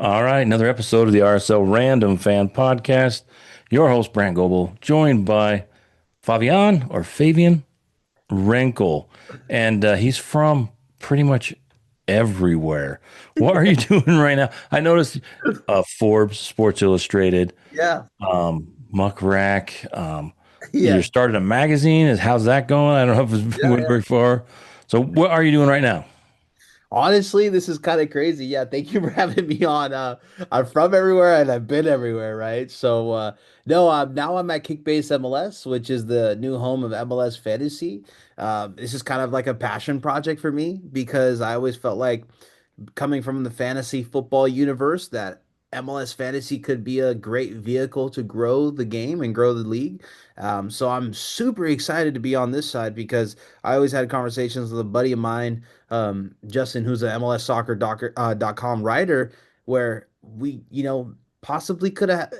All right, another episode of the RSL Random Fan Podcast. Your host, Brant Goebel, joined by FAVIAN RENKEL. And he's from pretty much everywhere. What are you doing right now? I noticed Forbes, Sports Illustrated, Yeah, Muck Rack. You yeah, started a magazine. How's that going? I don't know if it's yeah, went yeah. very far. So, what are you doing right now? Honestly, this is kind of crazy. Yeah, thank you for having me on. I'm from everywhere and I've been everywhere, right? No, now I'm at Kickbase MLS, which is the new home of MLS Fantasy. This is kind of like a passion project for me because I always felt like coming from the fantasy football universe that MLS fantasy could be a great vehicle to grow the game and grow the league. So I'm super excited to be on this side because I always had conversations with a buddy of mine, Justin, who's an MLSsoccer.com writer, where possibly could have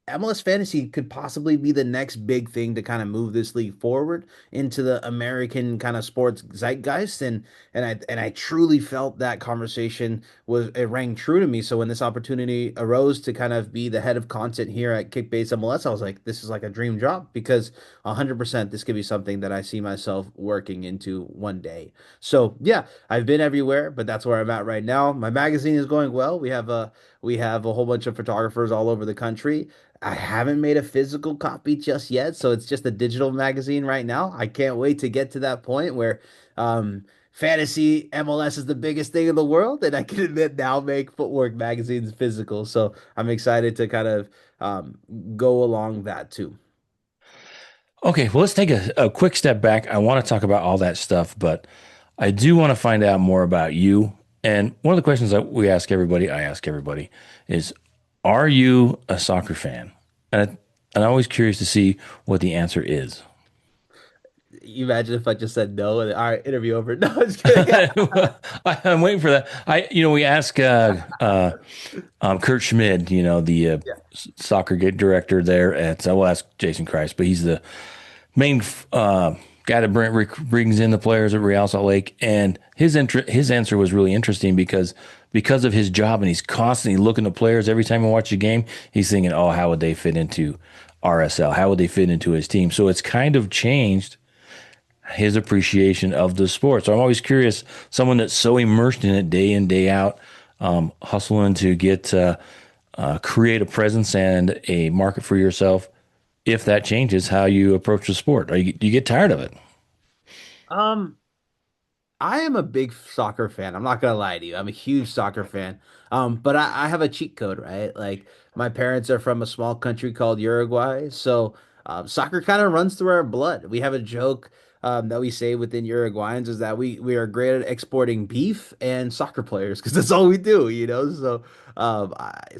MLS fantasy could possibly be the next big thing to kind of move this league forward into the American kind of sports zeitgeist. And I truly felt that conversation it rang true to me. So when this opportunity arose to kind of be the head of content here at Kickbase MLS, I was like, this is like a dream job because 100% this could be something that I see myself working into one day. So yeah, I've been everywhere, but that's where I'm at right now. My magazine is going well. We have a whole bunch of photographers all over the country. I haven't made a physical copy just yet, so it's just a digital magazine right now. I can't wait to get to that point where fantasy MLS is the biggest thing in the world, and I can admit now make footwork magazines physical. So I'm excited to kind of um, go along that too. Okay, well, let's take a quick step back. I want to talk about all that stuff, but I do want to find out more about you. And one of the questions that I ask everybody, is are you a soccer fan? And I'm always curious to see what the answer is. You imagine if I just said no and all right, interview over. No, I'm just kidding. I'm waiting for that. We ask Kurt Schmid, the Yeah. soccer director there at, we'll ask Jason Christ, but he's the main guy that brings in the players at Real Salt Lake, and his answer was really interesting because of his job, and he's constantly looking at players every time he watches a game. He's thinking, oh, how would they fit into RSL? How would they fit into his team? So it's kind of changed his appreciation of the sport. So I'm always curious, someone that's so immersed in it day in, day out, hustling to create a presence and a market for yourself. If that changes how you approach the sport, do you get tired of it? Um, I am a big soccer fan. I'm not gonna lie to you. I'm a huge soccer fan. But I have a cheat code, right? Like my parents are from a small country called Uruguay, so soccer kind of runs through our blood. We have a joke that we say within Uruguayans is that we are great at exporting beef and soccer players because that's all we do, you know. So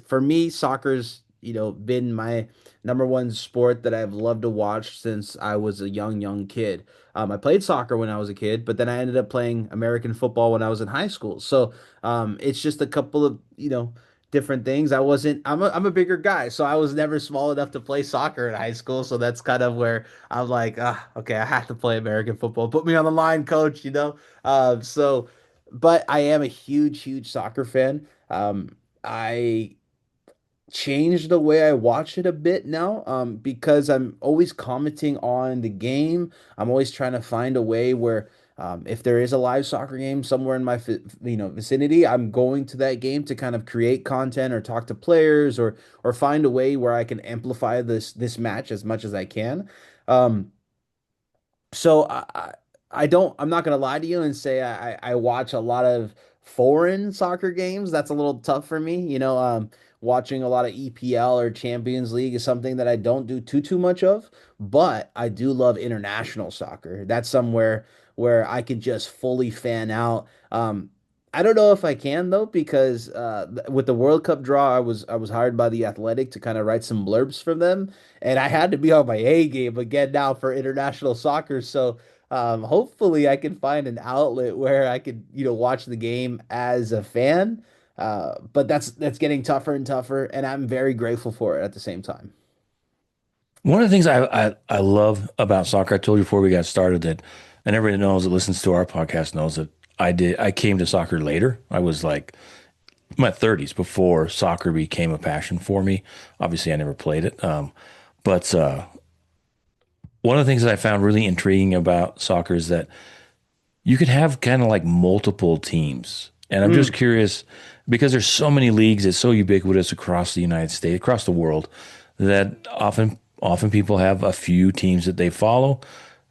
for me, soccer's been my number one sport that I've loved to watch since I was a young kid. I played soccer when I was a kid, but then I ended up playing American football when I was in high school. So it's just a couple of, different things. I'm a bigger guy, so I was never small enough to play soccer in high school. So that's kind of where I'm like, okay, I have to play American football. Put me on the line, coach, you know? But I am a huge soccer fan. I changed the way I watch it a bit now, because I'm always commenting on the game. I'm always trying to find a way where, if there is a live soccer game somewhere in my vicinity, I'm going to that game to kind of create content or talk to players or find a way where I can amplify this match as much as I can. Um, so I'm not gonna lie to you and say I watch a lot of foreign soccer games. That's a little tough for me. Watching a lot of EPL or Champions League is something that I don't do too much of, but I do love international soccer. That's somewhere where I could just fully fan out. I don't know if I can though, because with the World Cup draw, I was hired by the Athletic to kind of write some blurbs for them, and I had to be on my A game again now for international soccer. So hopefully I can find an outlet where I could, watch the game as a fan. But that's getting tougher and tougher, and I'm very grateful for it at the same time. One of the things I love about soccer, I told you before we got started that, and everybody knows that listens to our podcast knows that I came to soccer later. I was like my 30s before soccer became a passion for me. Obviously, I never played it. But one of the things that I found really intriguing about soccer is that you could have kind of like multiple teams. And I'm just Mm. curious because there's so many leagues, it's so ubiquitous across the United States, across the world, that often people have a few teams that they follow.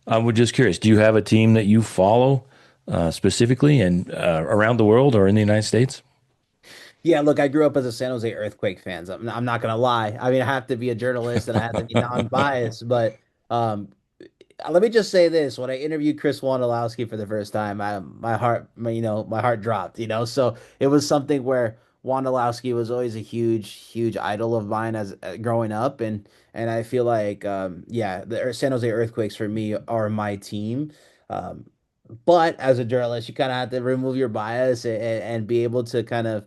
I was just curious, do you have a team that you follow specifically and around the world or in the United States? Yeah, look, I grew up as a San Jose Earthquake fan. I'm not gonna lie. I mean, I have to be a journalist and I have to be non-biased, but um, let me just say this: when I interviewed Chris Wondolowski for the first time, my heart dropped. So it was something where Wondolowski was always a huge, huge idol of mine as growing up, and I feel like, yeah, the San Jose Earthquakes for me are my team. Um, but as a journalist, you kind of have to remove your bias and be able to kind of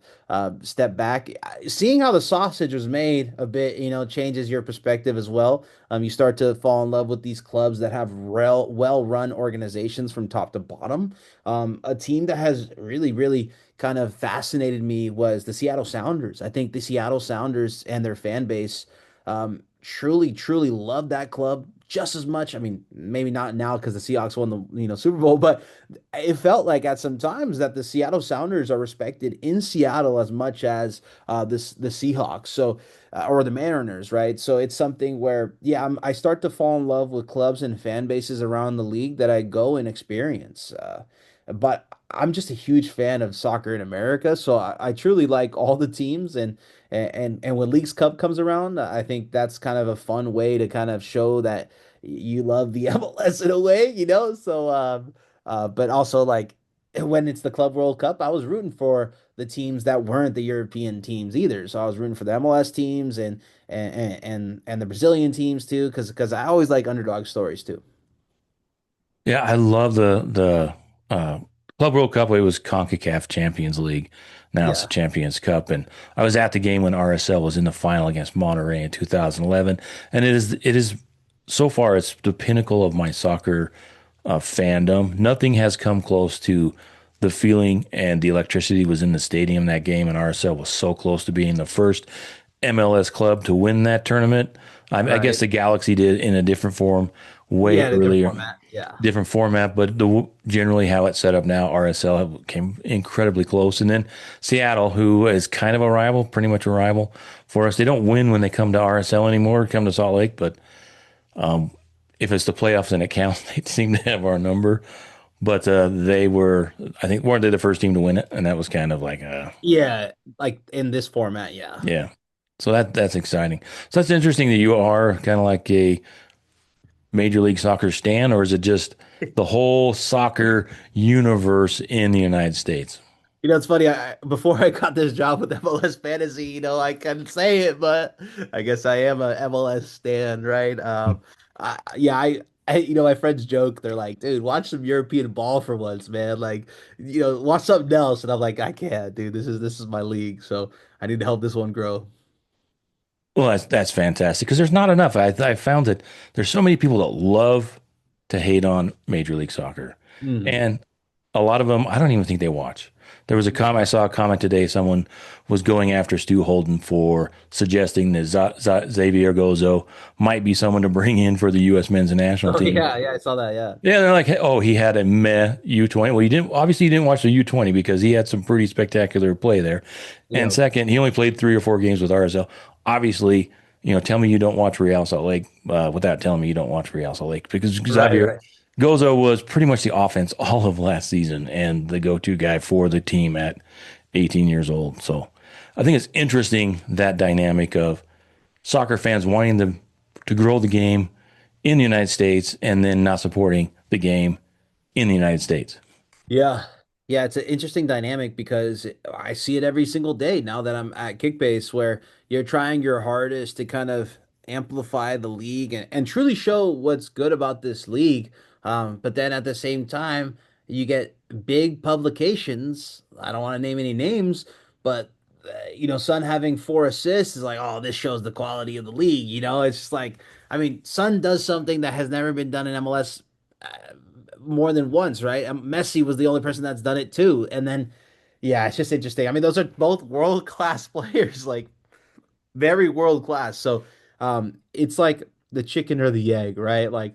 step back. Seeing how the sausage was made a bit, changes your perspective as well. You start to fall in love with these clubs that have well-run organizations from top to bottom. A team that has really, really kind of fascinated me was the Seattle Sounders. I think the Seattle Sounders and their fan base truly, truly love that club just as much. I mean, maybe not now because the Seahawks won the Super Bowl, but it felt like at some times that the Seattle Sounders are respected in Seattle as much as the Seahawks. So or the Mariners, right? So it's something where, yeah, I start to fall in love with clubs and fan bases around the league that I go and experience. But I'm just a huge fan of soccer in America, so I truly like all the teams, and when Leagues Cup comes around, I think that's kind of a fun way to kind of show that you love the MLS in a way. So, but also like when it's the Club World Cup, I was rooting for the teams that weren't the European teams either. So I was rooting for the MLS teams and the Brazilian teams too, because I always like underdog stories too. Yeah, I love the Club World Cup. It was CONCACAF Champions League. Now it's the Yeah. Champions Cup, and I was at the game when RSL was in the final against Monterrey in 2011, and it is so far it's the pinnacle of my soccer fandom. Nothing has come close to the feeling and the electricity was in the stadium that game, and RSL was so close to being the first MLS club to win that tournament. I guess Right. the Galaxy did in a different form way Yeah, the different earlier, format. Yeah. different format, but generally how it's set up now, RSL came incredibly close, and then Seattle, who is kind of a rival, pretty much a rival for us. They don't win when they come to RSL anymore, come to Salt Lake, but if it's the playoffs and it counts, they seem to have our number. But they were, I think, weren't they the first team to win it? And that was kind of like Yeah, like in this format, yeah. yeah. So that's exciting. So that's interesting that you are kind of like a Major League Soccer stan, or is it just the whole soccer universe in the United States? It's funny. Before I got this job with MLS Fantasy, I couldn't say it, but I guess I am a MLS stan, right? Yeah, my friends joke. They're like, "Dude, watch some European ball for once, man. Like, watch something else." And I'm like, "I can't, dude. This is my league, so I need to help this one grow." Well, that's fantastic because there's not enough. I found that there's so many people that love to hate on Major League Soccer, Mhm. and a lot of them I don't even think they watch. There was a comment I saw a comment today. Someone was going after Stu Holden for suggesting that Xavier Gozo might be someone to bring in for the U.S. men's national Oh team. yeah, yeah, I saw that. Yeah, Yeah, they're like, hey, oh, he had a meh U20. Well, you didn't watch the U20 because he had some pretty spectacular play there. And yeah, second, he only played 3 or 4 games with RSL. Obviously, tell me you don't watch Real Salt Lake without telling me you don't watch Real Salt Lake because right, Xavier right. Gozo was pretty much the offense all of last season and the go-to guy for the team at 18 years old. So I think it's interesting that dynamic of soccer fans wanting to grow the game in the United States and then not supporting the game in the United States. Yeah. Yeah, it's an interesting dynamic because I see it every single day now that I'm at Kickbase, where you're trying your hardest to kind of amplify the league and truly show what's good about this league. But then at the same time, you get big publications. I don't want to name any names, but Sun having 4 assists is like, oh, this shows the quality of the league. It's just like, I mean, Sun does something that has never been done in MLS more than once, right? Messi was the only person that's done it too. And then Yeah, it's just interesting. I mean, those are both world class players, like very world class. So, it's like the chicken or the egg, right? Like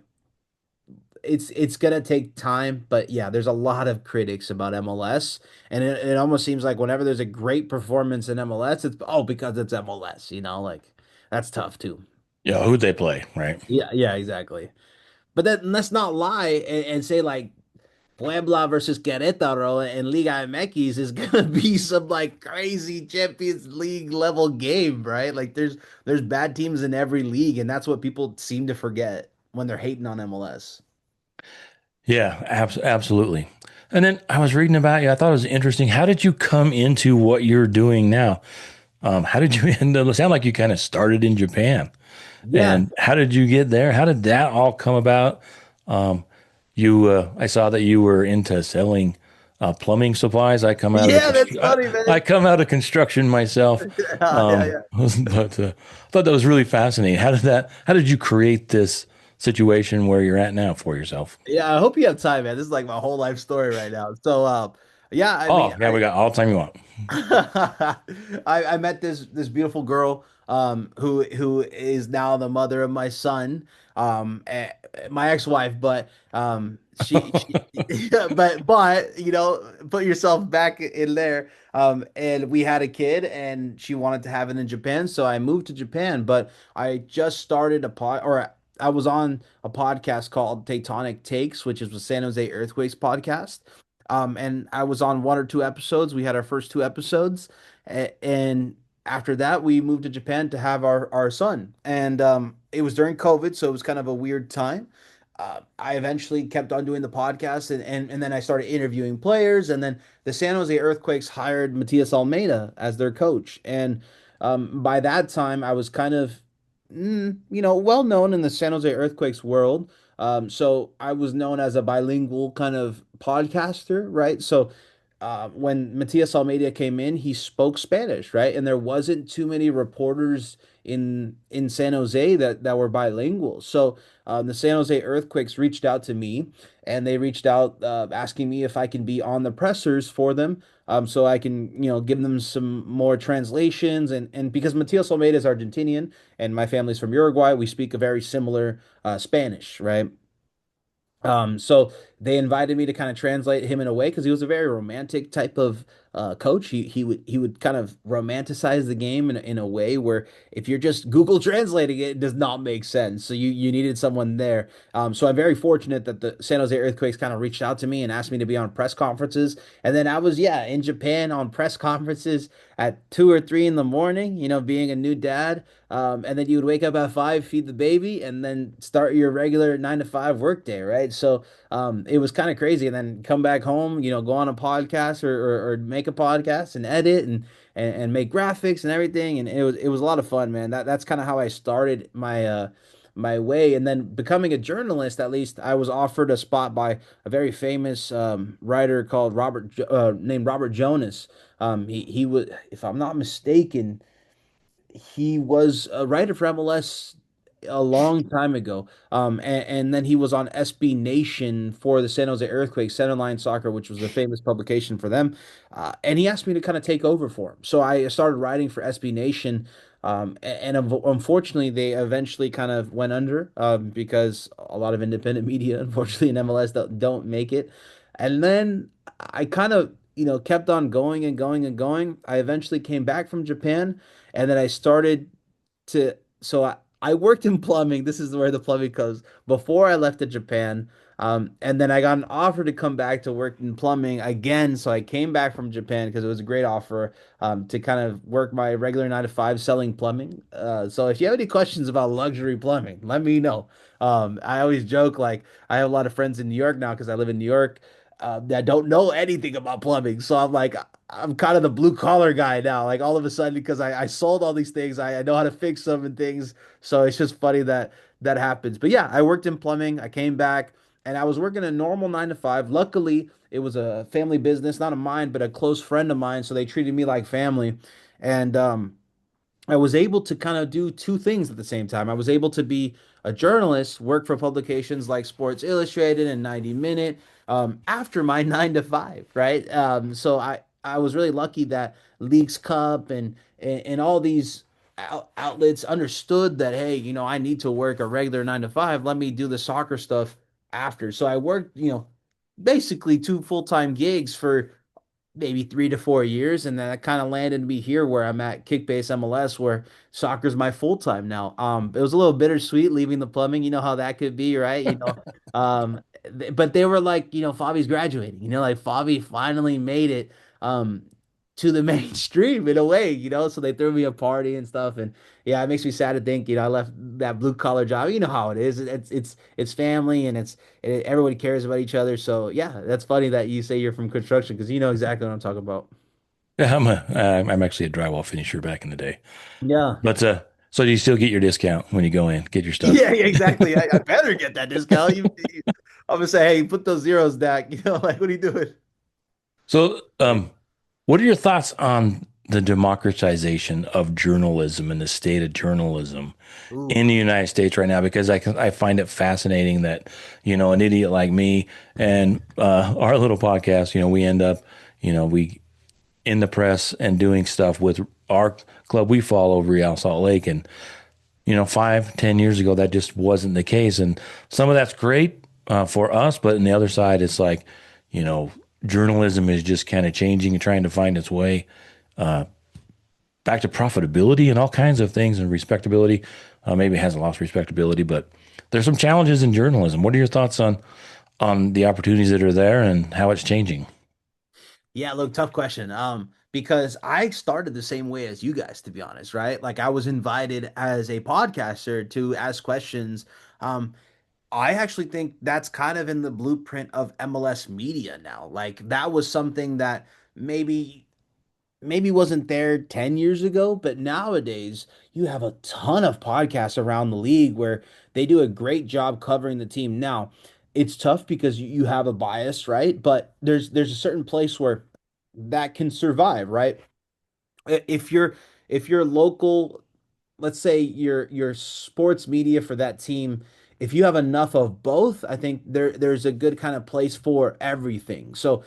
it's gonna take time, but yeah, there's a lot of critics about MLS, and it almost seems like whenever there's a great performance in MLS, it's because it's MLS, like that's tough too. Yeah, who'd they play, right? Yeah, yeah, exactly. But then let's not lie and say like Puebla versus Querétaro and Liga MX is gonna be some like crazy Champions League level game, right? Like there's bad teams in every league, and that's what people seem to forget when they're hating on MLS. Yeah, absolutely. And then I was reading about you. I thought it was interesting. How did you come into what you're doing now? How did you end up? It sounded like you kind of started in Japan. Yeah, And how did you get there? How did that all come about? Um, I saw that you were into selling plumbing supplies. yeah, that's funny, I man. come out of construction myself, Yeah, yeah, yeah. but I thought that was really fascinating. How did you create this situation where you're at now for yourself? Yeah, I hope you have time, man. This is like my whole life story right now. So, yeah, I mean, Oh, yeah, we got all the time you want. I met this beautiful girl who is now the mother of my son, my ex-wife, but she but put yourself back in there, and we had a kid and she wanted to have it in Japan, so I moved to Japan. But I just started a pod, or I was on a podcast called Tectonic Takes, which is the San Jose Earthquakes podcast. And I was on one or two episodes. We had our first two episodes, and after that, we moved to Japan to have our son. And it was during COVID, so it was kind of a weird time. I eventually kept on doing the podcast, and then I started interviewing players. And then the San Jose Earthquakes hired Matias Almeida as their coach. And by that time, I was kind of, well known in the San Jose Earthquakes world. So I was known as a bilingual kind of podcaster, right? So when Matias Almeida came in, he spoke Spanish, right? And there wasn't too many reporters in San Jose that were bilingual. So the San Jose Earthquakes reached out to me, and they reached out asking me if I can be on the pressers for them, so I can give them some more translations, and because Matias Almeida is Argentinian and my family's from Uruguay, we speak a very similar Spanish, right? So they invited me to kind of translate him in a way because he was a very romantic type of coach. He would kind of romanticize the game in a way where if you're just Google translating it, it does not make sense. So you needed someone there. So I'm very fortunate that the San Jose Earthquakes kind of reached out to me and asked me to be on press conferences. And then I was, yeah, in Japan on press conferences at 2 or 3 in the morning, being a new dad. And then you would wake up at 5, feed the baby, and then start your regular 9 to 5 work day, right? So it was kind of crazy. And then come back home, go on a podcast or make a podcast and edit and make graphics and everything. And it was a lot of fun, man. That's kind of how I started my way. And then becoming a journalist, at least I was offered a spot by a very famous writer called named Robert Jonas. He was, if I'm not mistaken, he was a writer for MLS a long time ago. And then he was on SB Nation for the San Jose Earthquakes, Centerline Soccer, which was a famous publication for them. And he asked me to kind of take over for him. So I started writing for SB Nation. And unfortunately, they eventually kind of went under because a lot of independent media, unfortunately, in MLS don't make it. And then I kind of, kept on going and going and going. I eventually came back from Japan, and then I started I worked in plumbing. This is where the plumbing comes before I left to Japan. And then I got an offer to come back to work in plumbing again. So I came back from Japan because it was a great offer to kind of work my regular 9 to 5 selling plumbing. So if you have any questions about luxury plumbing, let me know. I always joke like I have a lot of friends in New York now because I live in New York that don't know anything about plumbing. So I'm like, I'm kind of the blue collar guy now. Like all of a sudden, because I sold all these things, I know how to fix them and things. So it's just funny that that happens. But yeah, I worked in plumbing. I came back and I was working a normal 9 to 5. Luckily, it was a family business, not of mine, but a close friend of mine. So they treated me like family. And I was able to kind of do two things at the same time. I was able to be a journalist, work for publications like Sports Illustrated and 90 Minute after my 9 to 5, right? So I was really lucky that Leagues Cup and all these outlets understood that, hey, I need to work a regular 9 to 5. Let me do the soccer stuff after. So I worked, basically two full-time gigs for maybe 3 to 4 years, and then that kind of landed me here where I'm at Kickbase MLS, where soccer's my full time now. It was a little bittersweet leaving the plumbing. You know how that could be, right? But they were like, Favi's graduating. Like Favi finally made it to the mainstream in a way. So they threw me a party and stuff, and yeah, it makes me sad to think, I left that blue collar job. You know how it is. It's family, and everybody cares about each other. So yeah, that's funny that you say you're from construction because you know exactly what I'm talking about. Yeah, I'm actually a drywall finisher back in the day. Yeah. But so do you still get your discount when you go in, get your stuff? Yeah, yeah, exactly. I better get that discount. I'm gonna say, hey, put those zeros back. Like, what are you doing? So, what are your thoughts on the democratization of journalism and the state of journalism Ooh. in the United States right now? Because I find it fascinating that, an idiot like me and our little podcast, we end up, we in the press and doing stuff with our club we follow, Real Salt Lake, and 5, 10 years ago, that just wasn't the case. And some of that's great for us, but on the other side, it's like, you know, journalism is just kind of changing and trying to find its way back to profitability and all kinds of things and respectability. Maybe it hasn't lost respectability, but there's some challenges in journalism. What are your thoughts on the opportunities that are there and how it's changing? Yeah, look, tough question. Because I started the same way as you guys, to be honest, right? Like I was invited as a podcaster to ask questions. Um, I actually think that's kind of in the blueprint of MLS media now. Like that was something that maybe wasn't there 10 years ago, but nowadays you have a ton of podcasts around the league where they do a great job covering the team. Now, it's tough because you have a bias, right? But there's a certain place where that can survive, right? If you're local, let's say your sports media for that team, if you have enough of both, I think there's a good kind of place for everything. So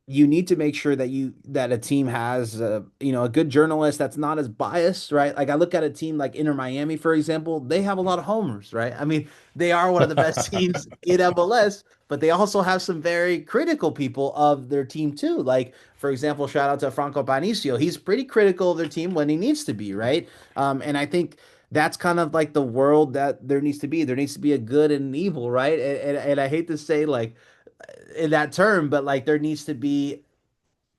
you need to make sure that a team has a good journalist that's not as biased, right? Like I look at a team like Inter Miami, for example, they have a lot of homers, right? I mean, they are one of the best teams in MLS, but they also have some very critical people of their team too. Like, for example, shout out to Franco Panicio. He's pretty critical of their team when he needs to be, right? And I think that's kind of like the world that there needs to be. There needs to be a good and an evil, right? And I hate to say like in that term, but like there needs to be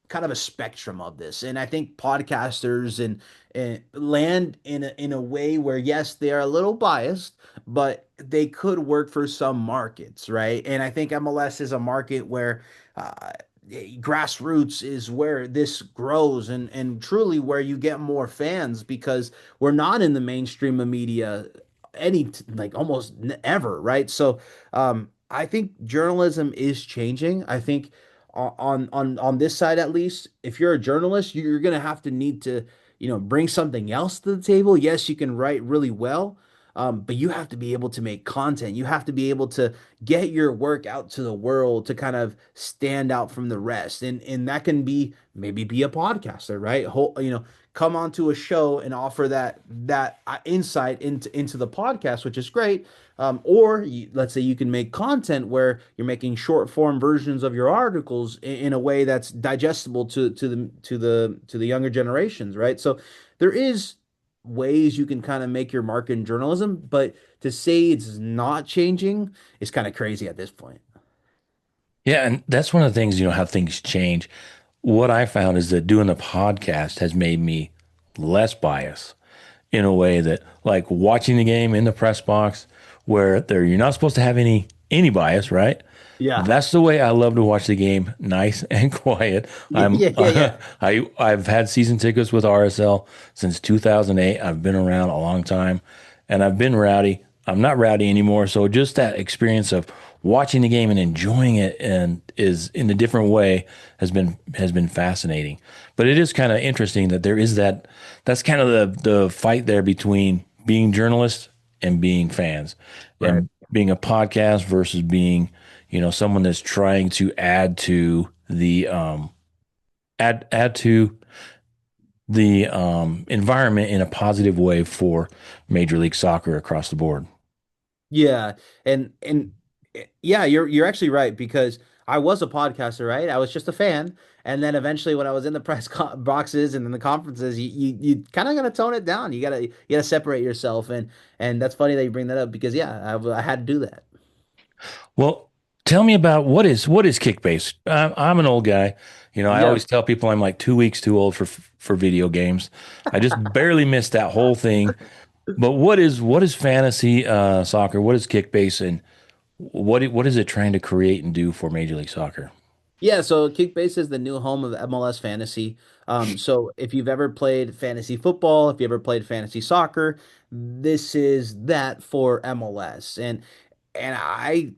kind of a spectrum of this. And I think podcasters and land in a way where yes, they are a little biased, but they could work for some markets, right? And I think MLS is a market where grassroots is where this grows and truly where you get more fans because we're not in the mainstream of media like almost ever, right? So I think journalism is changing. I think on this side at least, if you're a journalist, you're gonna have to need to, bring something else to the table. Yes, you can write really well, but you have to be able to make content. You have to be able to get your work out to the world to kind of stand out from the rest. And that can be maybe be a podcaster, right? Come onto a show and offer that insight into the podcast, which is great. Or let's say you can make content where you're making short form versions of your articles in a way that's digestible to the younger generations, right? So there is ways you can kind of make your mark in journalism, but to say it's not changing is kind of crazy at this point. Yeah, and that's one of the things, how things change. What I found is that doing the podcast has made me less biased in a way that like watching the game in the press box where you're not supposed to have any bias, right? Yeah. That's the way I love to watch the game, nice and quiet. Yeah, yeah, yeah, yeah. I've had season tickets with RSL since 2008. I've been around a long time, and I've been rowdy. I'm not rowdy anymore, so just that experience of watching the game and enjoying it and is in a different way has been fascinating. But it is kind of interesting that there is that's kind of the fight there between being journalists and being fans, Right. and being a podcast versus being someone that's trying to add to add to the environment in a positive way for Major League Soccer across the board. Yeah, and yeah, you're actually right because I was a podcaster, right? I was just a fan, and then eventually when I was in the boxes and in the conferences, you kind of gotta tone it down. You gotta separate yourself, and that's funny that you bring that up because yeah, I had to do that. Well, tell me about what is Kickbase? I'm an old guy. I Yeah. always tell people I'm like 2 weeks too old for video games. I just barely missed that whole thing. But what is fantasy soccer? What is Kickbase, and what is it trying to create and do for Major League Soccer? Yeah, so Kickbase is the new home of MLS Fantasy. So if you've ever played fantasy football, if you ever played fantasy soccer, this is that for MLS. And I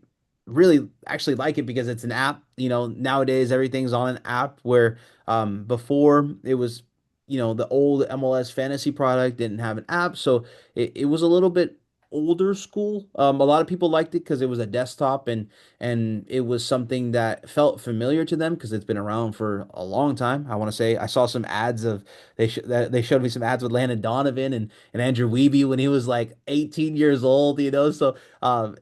really actually like it because it's an app. Nowadays everything's on an app where before it was, the old MLS fantasy product didn't have an app, so it was a little bit older school. A lot of people liked it because it was a desktop and it was something that felt familiar to them because it's been around for a long time. I want to say I saw some ads of they showed me some ads with Landon Donovan and Andrew Wiebe when he was like 18 years old, so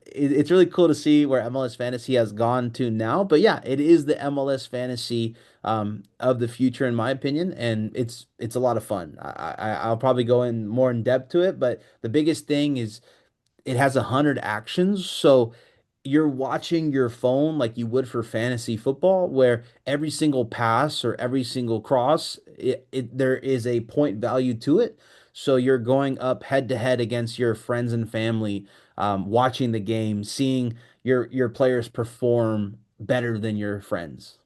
it's really cool to see where MLS Fantasy has gone to now. But yeah, it is the MLS Fantasy of the future, in my opinion, and it's a lot of fun. I'll probably go in more in depth to it, but the biggest thing is it has 100 actions, so you're watching your phone like you would for fantasy football, where every single pass or every single cross, there is a point value to it. So you're going up head to head against your friends and family, watching the game, seeing your players perform better than your friends.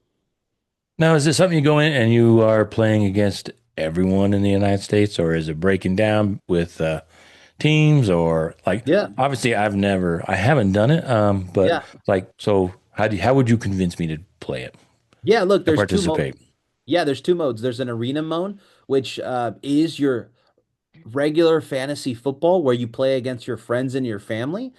Now, is this something you go in and you are playing against everyone in the United States, or is it breaking down with teams, or like Yeah, obviously I haven't done it, but yeah, like so how would you convince me to play it, yeah. Look, to there's two modes. participate? Yeah, there's two modes. There's an arena mode, which is your regular fantasy football where you play against your friends and your family.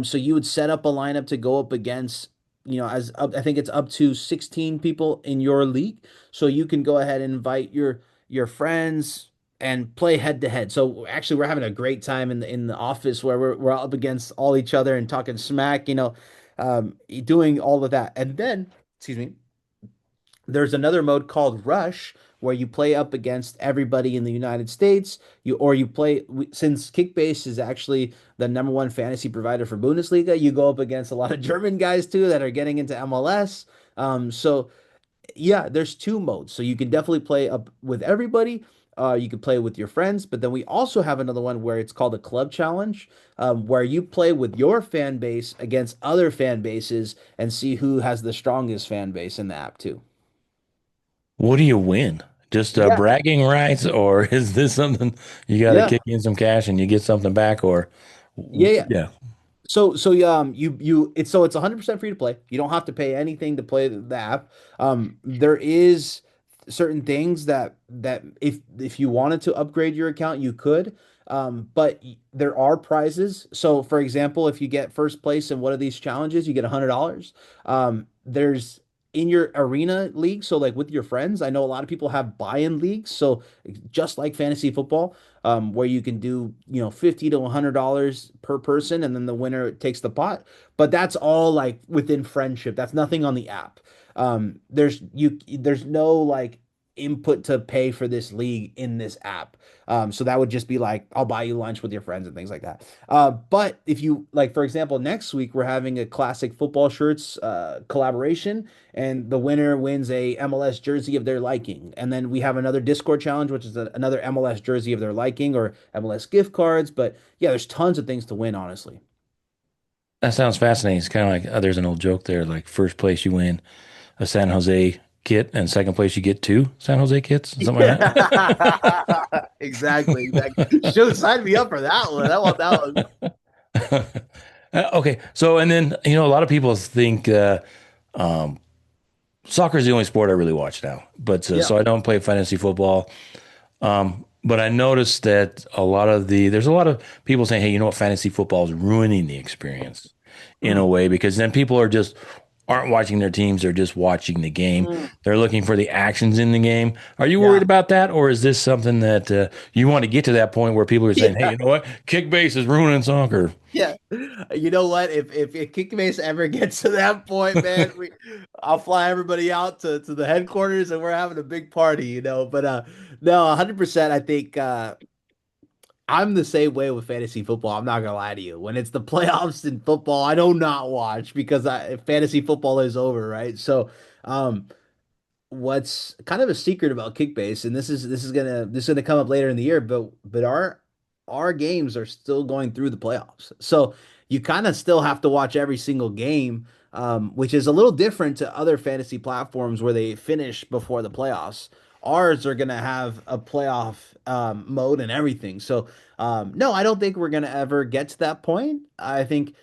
So you would set up a lineup to go up against, as up, I think it's up to 16 people in your league. So you can go ahead and invite your friends and play head to head. So actually, we're having a great time in the office where we're up against all each other and talking smack, doing all of that. And then, excuse me, there's another mode called Rush where you play up against everybody in the United States. You play since Kickbase is actually the number one fantasy provider for Bundesliga. You go up against a lot of German guys too that are getting into MLS. So yeah, there's two modes. So you can definitely play up with everybody. You can play with your friends, but then we also have another one where it's called a club challenge, where you play with your fan base against other fan bases and see who has the strongest fan base in the app too. What do you win? Just Yeah, bragging rights, or is this something you got to yeah. kick in some cash and you get something back, or Yeah, yeah. yeah? It's 100% free to play. You don't have to pay anything to play the app. There is certain things that if you wanted to upgrade your account, you could. But there are prizes. So, for example, if you get first place in one of these challenges, you get $100. There's in your arena league, so like with your friends, I know a lot of people have buy-in leagues. So just like fantasy football, where you can do, $50 to $100 per person, and then the winner takes the pot. But that's all like within friendship. That's nothing on the app. There's no like input to pay for this league in this app. So that would just be like, I'll buy you lunch with your friends and things like that. But if you like, for example, next week we're having a classic football shirts collaboration, and the winner wins a MLS jersey of their liking. And then we have another Discord challenge, which is another MLS jersey of their liking or MLS gift cards. But yeah, there's tons of things to win, honestly. That sounds fascinating. It's kind of like there's an old joke there, like first place you win a San Jose kit, and second place you get two San Jose kits, something like Exactly, exactly. Should sign me up for that one. I want that one. that. Okay, so and then a lot of people think um, soccer is the only sport I really watch now, but Yeah. so I don't play fantasy football. But I noticed that there's a lot of people saying, hey, you know what, fantasy football is ruining the experience in a Mm. way, because then people are just aren't watching their teams, they're just watching the game. Mm. They're looking for the actions in the game. Are you worried Yeah. about that, or is this something that you want to get to that point where people are saying, "Hey, Yeah. you know what? Kick base is ruining soccer." Yeah. You know what? If Kickbase ever gets to that point, man, I'll fly everybody out to the headquarters and we're having a big party, But no, 100% I think I'm the same way with fantasy football. I'm not gonna lie to you. When it's the playoffs in football, I do not watch because fantasy football is over, right? So, um, what's kind of a secret about Kickbase, and this is gonna come up later in the year, but our games are still going through the playoffs, so you kind of still have to watch every single game, which is a little different to other fantasy platforms where they finish before the playoffs. Ours are gonna have a playoff mode and everything. So no, I don't think we're gonna ever get to that point. I think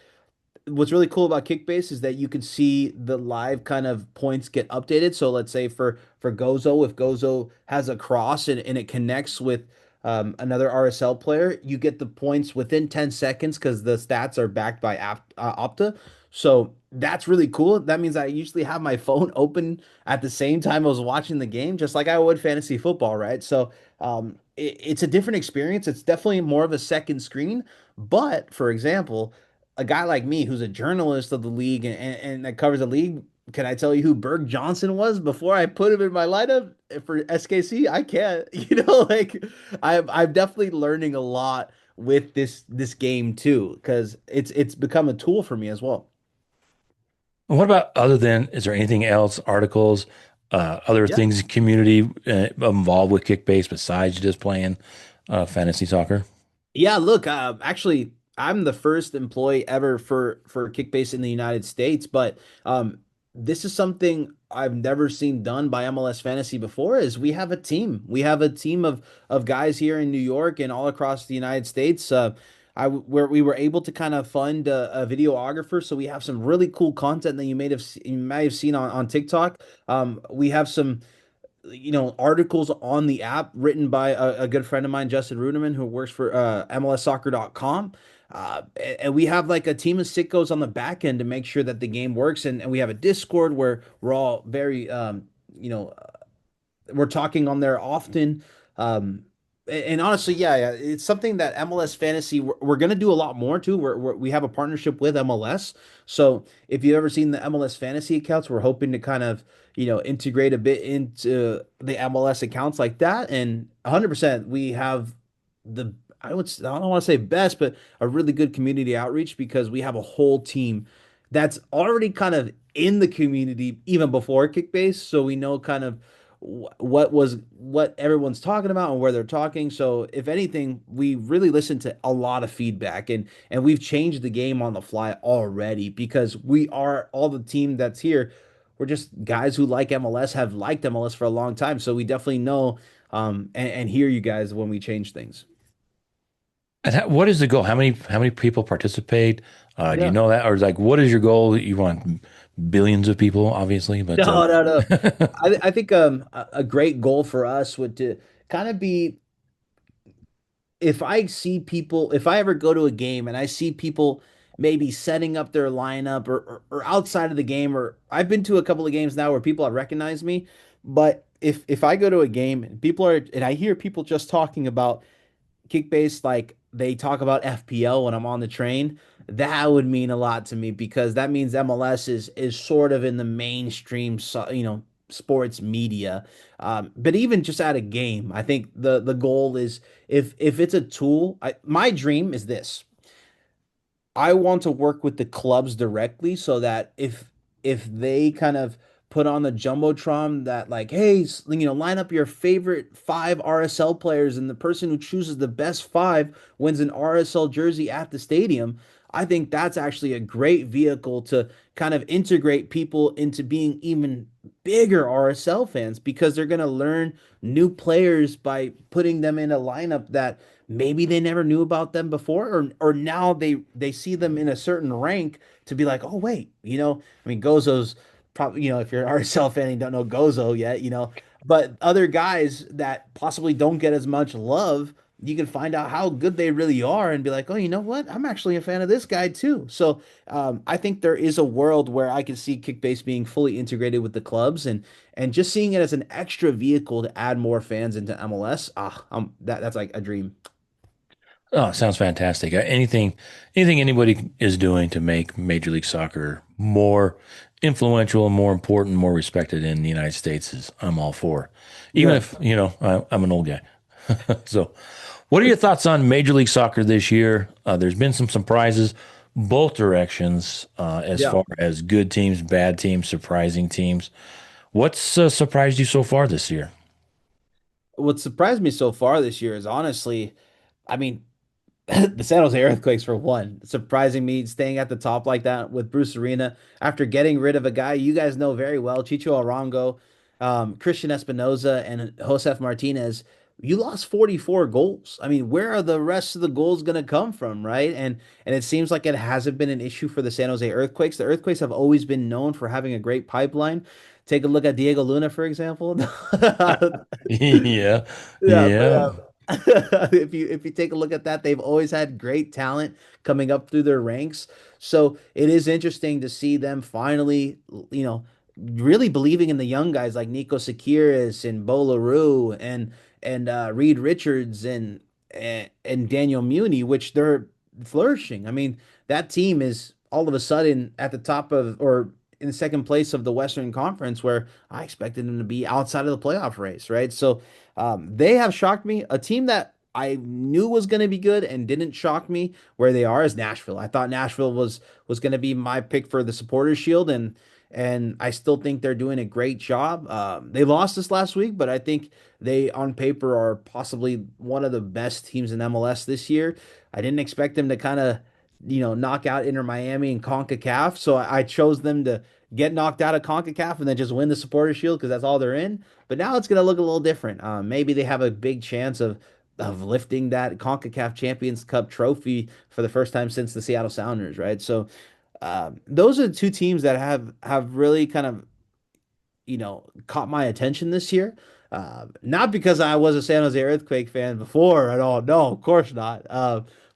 what's really cool about Kickbase is that you can see the live kind of points get updated. So let's say for Gozo, if Gozo has a cross and it connects with another RSL player, you get the points within 10 seconds because the stats are backed by Opta. So that's really cool. That means I usually have my phone open at the same time I was watching the game, just like I would fantasy football, right? So it's a different experience. It's definitely more of a second screen. But for example, a guy like me who's a journalist of the league and that covers the league, can I tell you who Berg Johnson was before I put him in my lineup for SKC? I can't. Like I'm definitely learning a lot with this game too, because it's become a tool for me as well. And what about other than, is there anything else, articles, other Yeah. things, community involved with Kickbase besides just playing fantasy soccer? Yeah, look, actually, I'm the first employee ever for Kickbase in the United States, but this is something I've never seen done by MLS Fantasy before. Is we have a team. We have a team of guys here in New York and all across the United States. Where we were able to kind of fund a videographer, so we have some really cool content that you may have seen on TikTok. We have some articles on the app written by a good friend of mine, Justin Ruderman, who works for MLSsoccer.com. And we have like a team of sickos on the back end to make sure that the game works. And we have a Discord where we're all very, you know, we're talking on there often. And honestly, yeah, it's something that MLS Fantasy we're going to do a lot more too. We have a partnership with MLS, so if you've ever seen the MLS Fantasy accounts, we're hoping to kind of integrate a bit into the MLS accounts like that. And 100%, we have the I don't want to say best, but a really good community outreach because we have a whole team that's already kind of in the community even before Kickbase, so we know kind of what everyone's talking about and where they're talking. So if anything, we really listen to a lot of feedback and we've changed the game on the fly already because we are all the team that's here. We're just guys who like MLS, have liked MLS for a long time. So we definitely know and hear you guys when we change things. And what is the goal? How many people participate? Do you Yeah. know that, or is like what is your goal? You want billions of people, obviously, but No, no, no. I think a great goal for us would to kind of be if I ever go to a game and I see people maybe setting up their lineup or outside of the game, or I've been to a couple of games now where people have recognized me, but if I go to a game and I hear people just talking about Kickbase, like they talk about FPL when I'm on the train, that would mean a lot to me because that means MLS is sort of in the mainstream, sports media. But even just at a game, I think the goal is if it's a tool, my dream is this. I want to work with the clubs directly so that if they kind of put on the jumbotron that like, hey, line up your favorite five RSL players, and the person who chooses the best five wins an RSL jersey at the stadium. I think that's actually a great vehicle to kind of integrate people into being even bigger RSL fans because they're going to learn new players by putting them in a lineup that maybe they never knew about them before, or now they see them in a certain rank to be like, oh wait, I mean Gozo's probably, if you're an RSL fan and you don't know Gozo yet, but other guys that possibly don't get as much love you can find out how good they really are and be like, oh, you know what? I'm actually a fan of this guy too. So I think there is a world where I can see Kickbase being fully integrated with the clubs and just seeing it as an extra vehicle to add more fans into MLS. That's like a dream. Oh, sounds fantastic. Anything anybody is doing to make Major League Soccer more influential, more important, more respected in the United States is I'm all for. Even Yeah. if, I'm an old guy. So, what are your thoughts on Major League Soccer this year? There's been some surprises, both directions, as Yeah. far as good teams, bad teams, surprising teams. What's surprised you so far this year? What surprised me so far this year is honestly, I mean, the San Jose Earthquakes for one, surprising me staying at the top like that with Bruce Arena after getting rid of a guy you guys know very well, Chicho Arango, Christian Espinoza, and Josef Martinez. You lost 44 goals. I mean, where are the rest of the goals going to come from, right? And it seems like it hasn't been an issue for the San Jose Earthquakes. The Earthquakes have always been known for having a great pipeline. Take a look at Diego Luna, for example. Yeah, Yeah, but yeah. if you take a look at that, they've always had great talent coming up through their ranks. So it is interesting to see them finally, really believing in the young guys like Nico Sakiris and Bo LaRue and Reed Richards and Daniel Muni, which they're flourishing. I mean, that team is all of a sudden at the top of or in the second place of the Western Conference, where I expected them to be outside of the playoff race, right? So they have shocked me. A team that I knew was going to be good and didn't shock me where they are is Nashville. I thought Nashville was going to be my pick for the Supporters Shield, and I still think they're doing a great job. They lost this last week, but I think they on paper are possibly one of the best teams in MLS this year. I didn't expect them to kind of knock out Inter Miami and CONCACAF, so I chose them to get knocked out of CONCACAF and then just win the Supporters Shield because that's all they're in. But now it's going to look a little different. Maybe they have a big chance of lifting that CONCACAF Champions Cup trophy for the first time since the Seattle Sounders, right? So those are the two teams that have really kind of caught my attention this year. Not because I was a San Jose Earthquake fan before at all. No, of course not.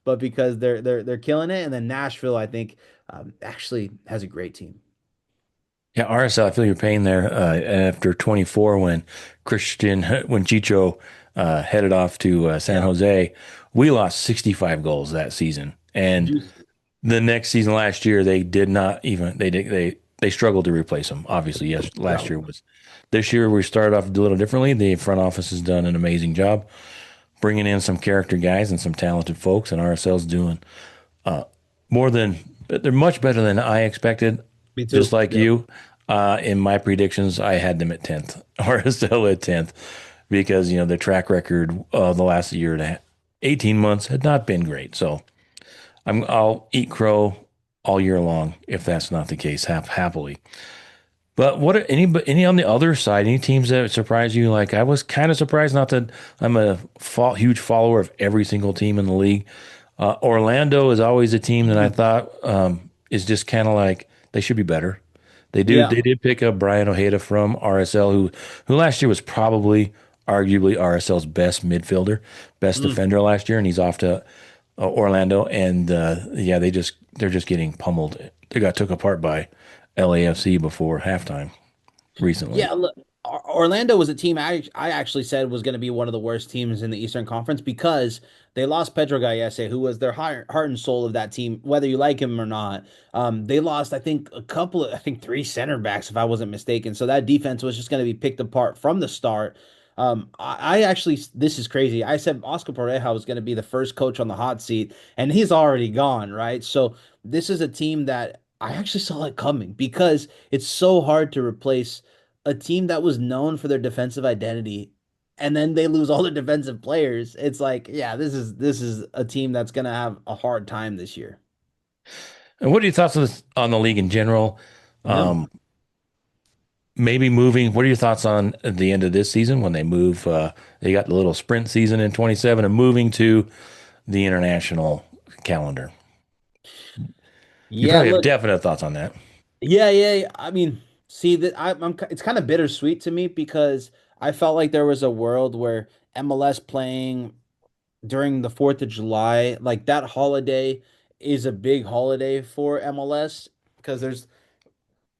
But because they're killing it, and then Nashville, I think, actually has a great team. Yeah, RSL, I feel your pain there. After 24, when Chicho headed off to San Yeah. Jose, we lost 65 goals that season. And Juicy. the next season last year, they did not even they struggled to replace him. Obviously, yes, last Yeah. year was. This year we started off a little differently. The front office has done an amazing job bringing in some character guys and some talented folks, and RSL's doing more than they're much better than I expected. Me Just too. like Yeah. you, in my predictions, I had them at 10th or still at 10th because the track record of the last year and 18 months had not been great. So I'll eat crow all year long if that's not the case, happily. But what are any on the other side? Any teams that surprise you? Like I was kind of surprised. Not that I'm a huge follower of every single team in the league. Orlando is always a team that I thought is just kind of like they should be better. Yeah. They did pick up Brian Ojeda from RSL, who last year was probably arguably RSL's best midfielder, best Mm. defender last year, and he's off to Orlando. And yeah, they're just getting pummeled. They got took apart by LAFC before halftime recently. Yeah, look, Orlando was a team I actually said was going to be one of the worst teams in the Eastern Conference because they lost Pedro Gallese, who was their heart and soul of that team, whether you like him or not. They lost, I think, I think three center backs, if I wasn't mistaken. So that defense was just going to be picked apart from the start. I actually, this is crazy. I said Oscar Pareja was going to be the first coach on the hot seat, and he's already gone, right? So this is a team that I actually saw it coming because it's so hard to replace a team that was known for their defensive identity and then they lose all their defensive players. It's like, yeah, this is a team that's gonna have a hard time this year. And what are your thoughts on the league in general? Yeah. Um, Maybe moving. What are your thoughts on the end of this season when they move? They got the little sprint season in 27 and moving to the international calendar. You Yeah, probably have look, definite thoughts on that. yeah. I mean, see that it's kind of bittersweet to me because I felt like there was a world where MLS playing during the 4th of July, like that holiday is a big holiday for MLS because there's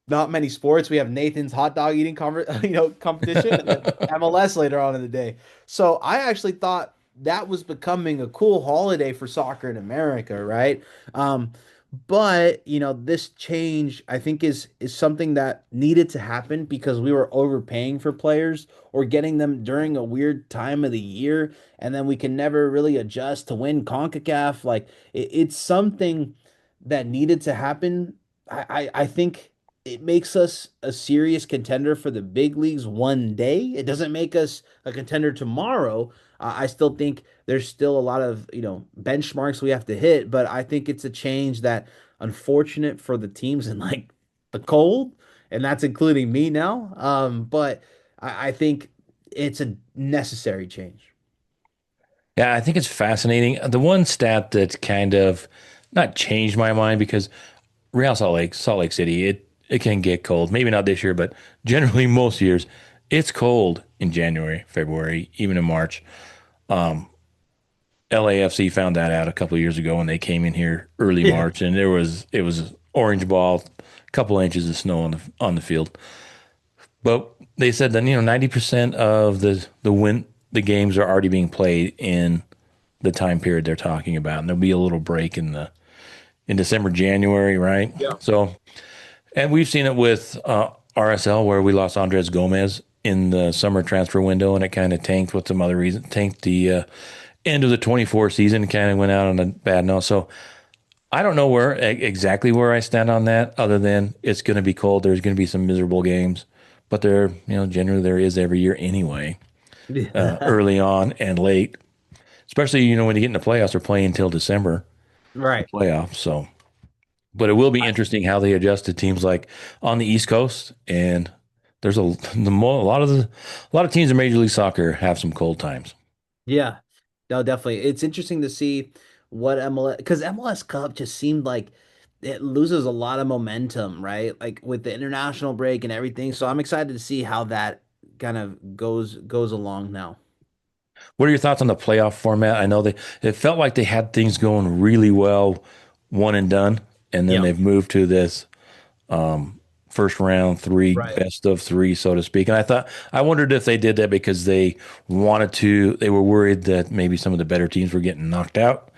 not many sports. We have Nathan's hot dog eating competition and then MLS later on in the day. So I actually thought that was becoming a cool holiday for soccer in America, right? Um, but this change I think is something that needed to happen because we were overpaying for players or getting them during a weird time of the year, and then we can never really adjust to win CONCACAF. Like it's something that needed to happen. I think it makes us a serious contender for the big leagues one day. It doesn't make us a contender tomorrow. I still think there's still a lot of, benchmarks we have to hit, but I think it's a change that unfortunate for the teams in like the cold, and that's including me now. But I think it's a necessary change. Yeah, I think it's fascinating. The one stat that kind of not changed my mind because Real Salt Lake City, it can get cold. Maybe not this year, but generally most years, it's cold in January, February, even in March. LAFC found that out a couple of years ago when they came in here early Yeah. March, and it was orange ball, a couple of inches of snow on the field. But they said that 90% of the games are already being played in the time period they're talking about, and there'll be a little break in December, January, right? Yeah. So, and we've seen it with RSL where we lost Andres Gomez in the summer transfer window, and it kind of tanked with some other reasons, tanked the end of the 24 season, kind of went out on a bad note. So I don't know exactly where I stand on that, other than it's going to be cold. There's going to be some miserable games, but generally there is every year anyway, early on and late. Especially, when you get in the playoffs, they're playing until December, the Right. playoffs. So, but it will be interesting how they adjust to teams like on the East Coast. And there's a lot of teams in Major League Soccer have some cold times. Yeah. No, definitely. It's interesting to see what MLS, because MLS Cup just seemed like it loses a lot of momentum, right? Like with the international break and everything. So I'm excited to see how that kind of goes along now. What are your thoughts on the playoff format? I know it felt like they had things going really well, one and done, and then Yeah. they've moved to this first round three, Right. best of three, so to speak. And I wondered if they did that because they were worried that maybe some of the better teams were getting knocked out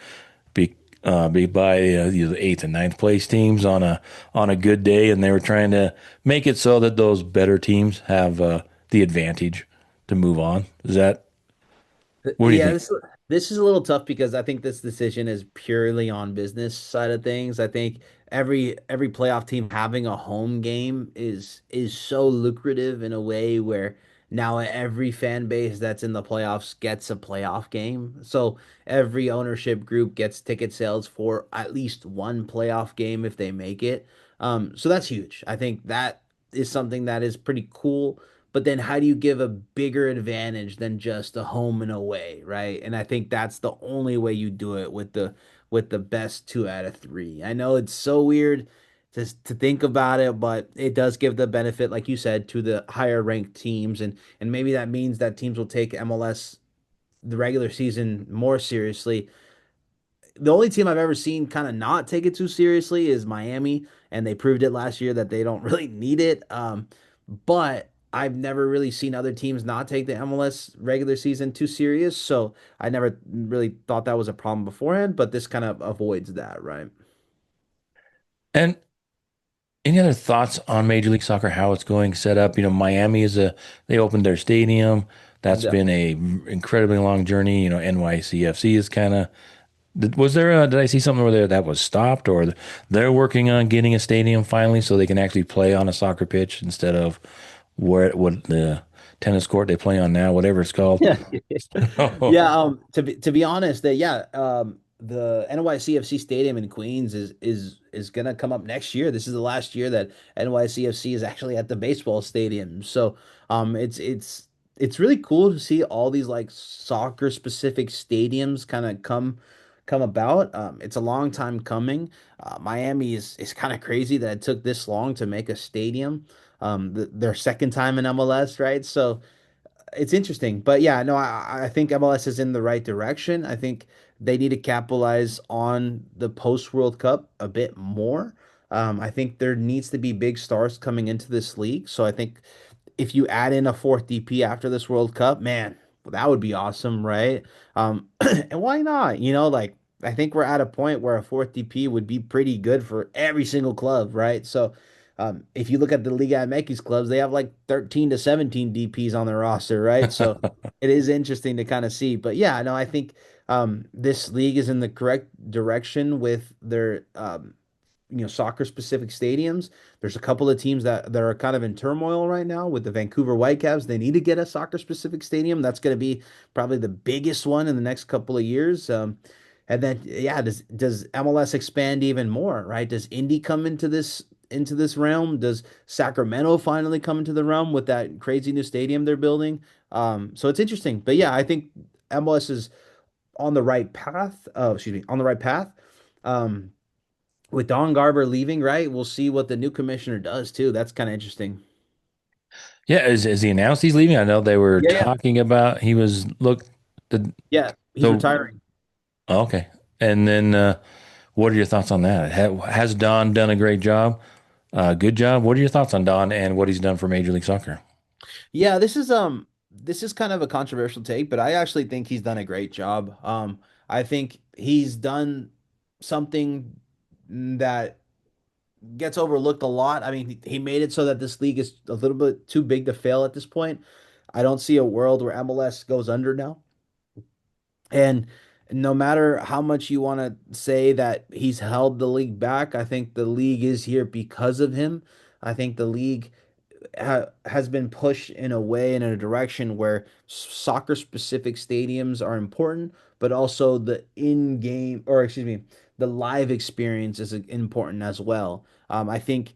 be by the eighth and ninth place teams on a good day, and they were trying to make it so that those better teams have the advantage to move on. Is that what do you Yeah, think? this is a little tough because I think this decision is purely on business side of things. I think every playoff team having a home game is so lucrative in a way where now every fan base that's in the playoffs gets a playoff game. So every ownership group gets ticket sales for at least one playoff game if they make it. So that's huge. I think that is something that is pretty cool, but then how do you give a bigger advantage than just a home and away, right? And I think that's the only way you do it with the best two out of three. I know it's so weird to think about it, but it does give the benefit, like you said, to the higher ranked teams, and maybe that means that teams will take MLS the regular season more seriously. The only team I've ever seen kind of not take it too seriously is Miami, and they proved it last year that they don't really need it. But I've never really seen other teams not take the MLS regular season too serious, so I never really thought that was a problem beforehand. But this kind of avoids that, right? And any other thoughts on Major League Soccer, how it's going set up? Miami they opened their stadium. That's Yeah. been a incredibly long journey. NYCFC is kind of, did I see something over there that was stopped, or they're working on getting a stadium finally so they can actually play on a soccer pitch instead of what the tennis court they play on now, whatever it's called. Yeah. Oh, Yeah, to be honest, the NYCFC Stadium in Queens is gonna come up next year. This is the last year that NYCFC is actually at the baseball stadium. So it's really cool to see all these like soccer specific stadiums kind of come about. It's a long time coming. Miami is kind of crazy that it took this long to make a stadium. Their second time in MLS, right? So it's interesting, but yeah, no, I think MLS is in the right direction. I think they need to capitalize on the post World Cup a bit more. I think there needs to be big stars coming into this league. So I think if you add in a fourth DP after this World Cup, man, that would be awesome, right? And why not? Like I think we're at a point where a fourth DP would be pretty good for every single club, right? So if you look at the Liga MX clubs, they have like 13 to 17 DPs on their roster, right? So it is interesting to kind of see. But yeah, no, I think this league is in the correct direction with their soccer specific stadiums. There's a couple of teams that are kind of in turmoil right now with the Vancouver Whitecaps. They need to get a soccer specific stadium. That's going to be probably the biggest one in the next couple of years. And then yeah, does MLS expand even more, right? Does Indy come into this realm? Does Sacramento finally come into the realm with that crazy new stadium they're building? So it's interesting. But yeah, I think MLS is on the right path. Excuse me, on the right path. Um, with Don Garber leaving, right? We'll see what the new commissioner does too. That's kind of interesting. Yeah, is he announced he's leaving? I know they were Yeah, yeah, talking about he was look the yeah. He's the retiring. okay. And then what are your thoughts on that? Has Don done a great job? Good job. What are your thoughts on Don and what he's done for Major League Soccer? Yeah, this is kind of a controversial take, but I actually think he's done a great job. I think he's done something that gets overlooked a lot. I mean, he made it so that this league is a little bit too big to fail at this point. I don't see a world where MLS goes under now. And no matter how much you want to say that he's held the league back, I think the league is here because of him. I think the league has been pushed in a way, in a direction where soccer specific stadiums are important, but also the in game, or excuse me, the live experience is important as well. I think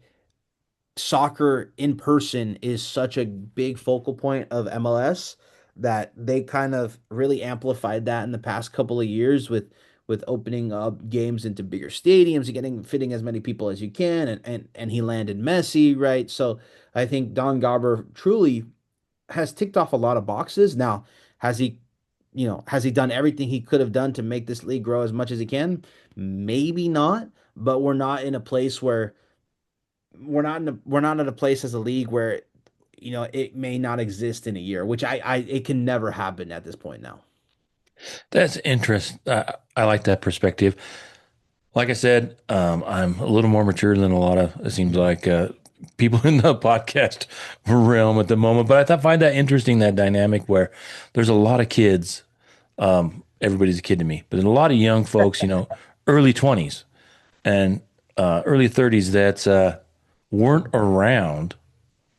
soccer in person is such a big focal point of MLS that they kind of really amplified that in the past couple of years with opening up games into bigger stadiums and getting fitting as many people as you can, and he landed Messi, right? So I think Don Garber truly has ticked off a lot of boxes. Now, has he done everything he could have done to make this league grow as much as he can? Maybe not, but we're not at a place as a league where it may not exist in a year, which it can never happen at this point now. That's interesting. I like that perspective. Like I said, I'm a little more mature than a lot of, it seems like, people in the podcast realm at the moment. But find that interesting, that dynamic where there's a lot of kids. Everybody's a kid to me, but a lot of young folks, early 20s and early 30s that weren't around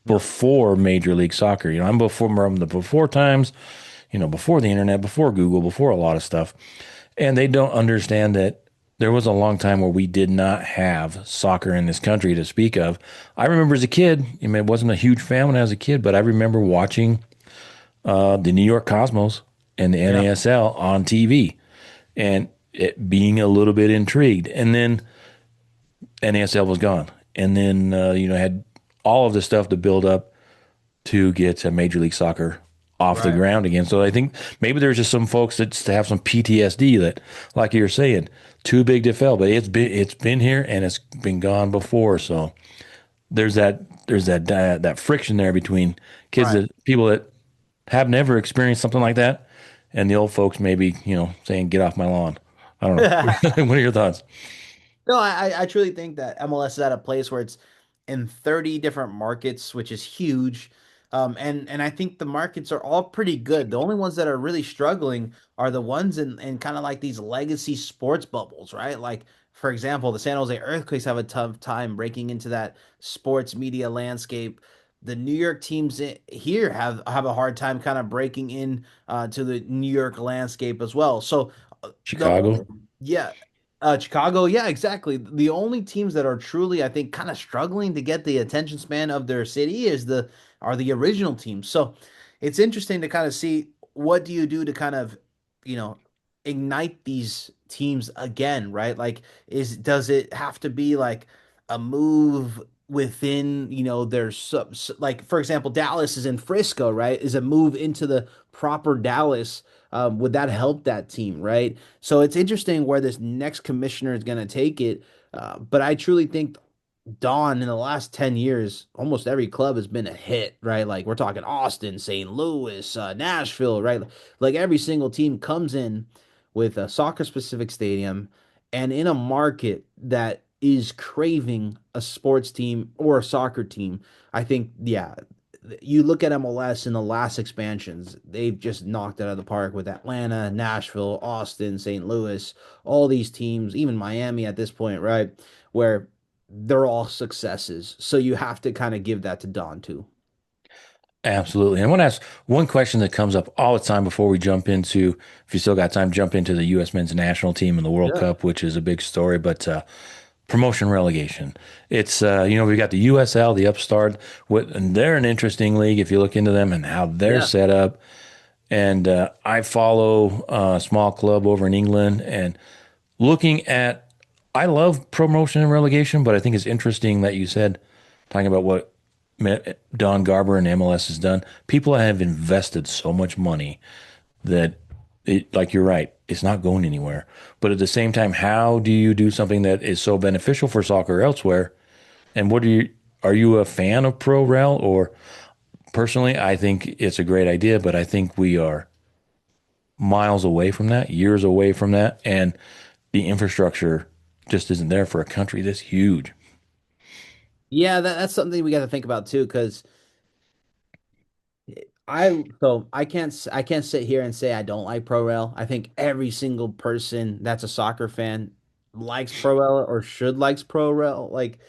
before Major League Soccer. I'm from the before times, before the internet, before Google, before a lot of stuff. And they don't understand that there was a long time where we did not have soccer in this country to speak of. I remember as a kid, it wasn't a huge fan when I was a kid, but I remember watching the New York Cosmos and the Yeah. NASL on TV and it being a little bit intrigued. And then NASL was gone. And then, had all of the stuff to build up to get Major League Soccer off the Right. ground again. So I think maybe there's just some folks that just have some PTSD that, like you're saying, too big to fail. But it's been here and it's been gone before. So there's that friction there between kids Right. that people that have never experienced something like that, and the old folks maybe saying get off my lawn. I don't know. What are your thoughts? No, I truly think that MLS is at a place where it's in 30 different markets, which is huge. And I think the markets are all pretty good. The only ones that are really struggling are the ones in kind of like these legacy sports bubbles, right? Like, for example, the San Jose Earthquakes have a tough time breaking into that sports media landscape. The New York teams here have a hard time kind of breaking in to the New York landscape as well. So the only Chicago. yeah, Chicago, yeah, exactly. The only teams that are truly, I think, kind of struggling to get the attention span of their city are the original teams. So it's interesting to kind of see what do you do to kind of, you know, ignite these teams again, right? Like, does it have to be like a move within, their like for example, Dallas is in Frisco, right? Is a move into the proper Dallas. Would that help that team, right? So it's interesting where this next commissioner is going to take it. But I truly think Dawn in the last 10 years, almost every club has been a hit, right? Like we're talking Austin, St. Louis, Nashville, right? Like every single team comes in with a soccer specific stadium and in a market that is craving a sports team or a soccer team. I think, yeah, you look at MLS in the last expansions, they've just knocked it out of the park with Atlanta, Nashville, Austin, St. Louis, all these teams, even Miami at this point, right? Where they're all successes. So you have to kind of give that to Don too. Absolutely. And I want to ask one question that comes up all the time before we jump into, if you still got time, jump into the U.S. men's national team and the World Yeah. Cup, which is a big story, but promotion relegation. It's, we got the USL, the upstart, and they're an interesting league if you look into them and how they're Yeah. set up. And I follow a small club over in England and looking at, I love promotion and relegation, but I think it's interesting that you said, talking about what Don Garber and MLS has done. People have invested so much money that like you're right, it's not going anywhere. But at the same time, how do you do something that is so beneficial for soccer elsewhere? And are you a fan of Pro Rel or personally, I think it's a great idea, but I think we are miles away from that, years away from that, and the infrastructure just isn't there for a country this huge. Yeah, that's something we got to think about too, because I can't sit here and say I don't like Pro Rel. I think every single person that's a soccer fan likes Pro Rel or should likes Pro Rel. Like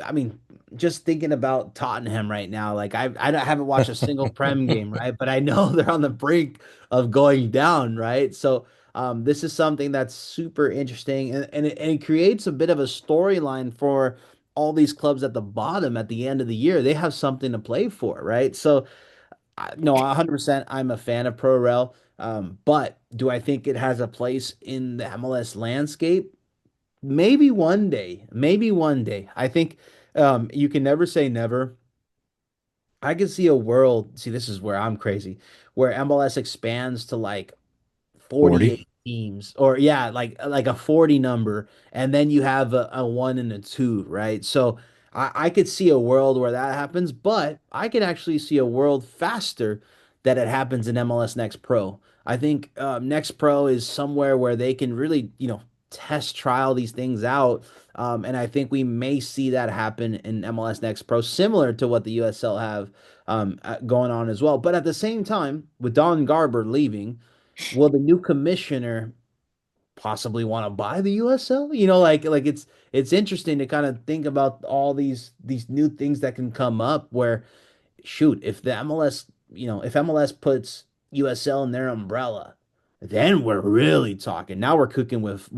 I mean, just thinking about Tottenham right now, like haven't watched a single Prem game, right? But I know they're on the brink of going down, right? So this is something that's super interesting, and it creates a bit of a storyline for all these clubs at the bottom at the end of the year. They have something to play for, right? So no, 100%, I'm a fan of Pro Rel, but do I think it has a place in the MLS landscape? Maybe one day. Maybe one day. I think you can never say never. I can see a world. See, this is where I'm crazy, where MLS expands to like 40? 48 teams, or yeah, like a 40 number, and then you have a one and a two, right? So I could see a world where that happens, but I can actually see a world faster that it happens in MLS Next Pro. I think Next Pro is somewhere where they can really, test trial these things out. And I think we may see that happen in MLS Next Pro, similar to what the USL have going on as well. But at the same time, with Don Garber leaving, will the new commissioner possibly want to buy the USL? Like it's interesting to kind of think about all these new things that can come up where shoot, if the MLS, if MLS puts USL in their umbrella, then we're really talking. Now we're cooking with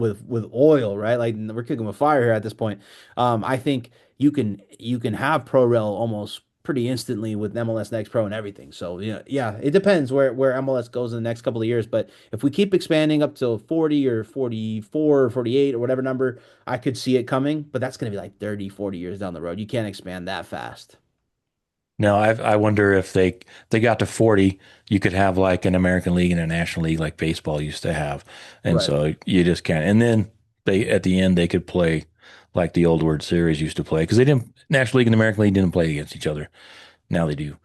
oil, right? Like we're cooking with fire here at this point. I think you can have Pro Rel almost pretty instantly with MLS Next Pro and everything. So yeah, it depends where MLS goes in the next couple of years. But if we keep expanding up to 40 or 44 or 48 or whatever number, I could see it coming. But that's going to be like 30, 40 years down the road. You can't expand that fast. Now, I wonder if they got to 40, you could have like an American League and a National League like baseball used to have. And Right. so you just can't. And then they at the end they could play like the old World Series used to play because they didn't National League and American League didn't play against each other. Now they do.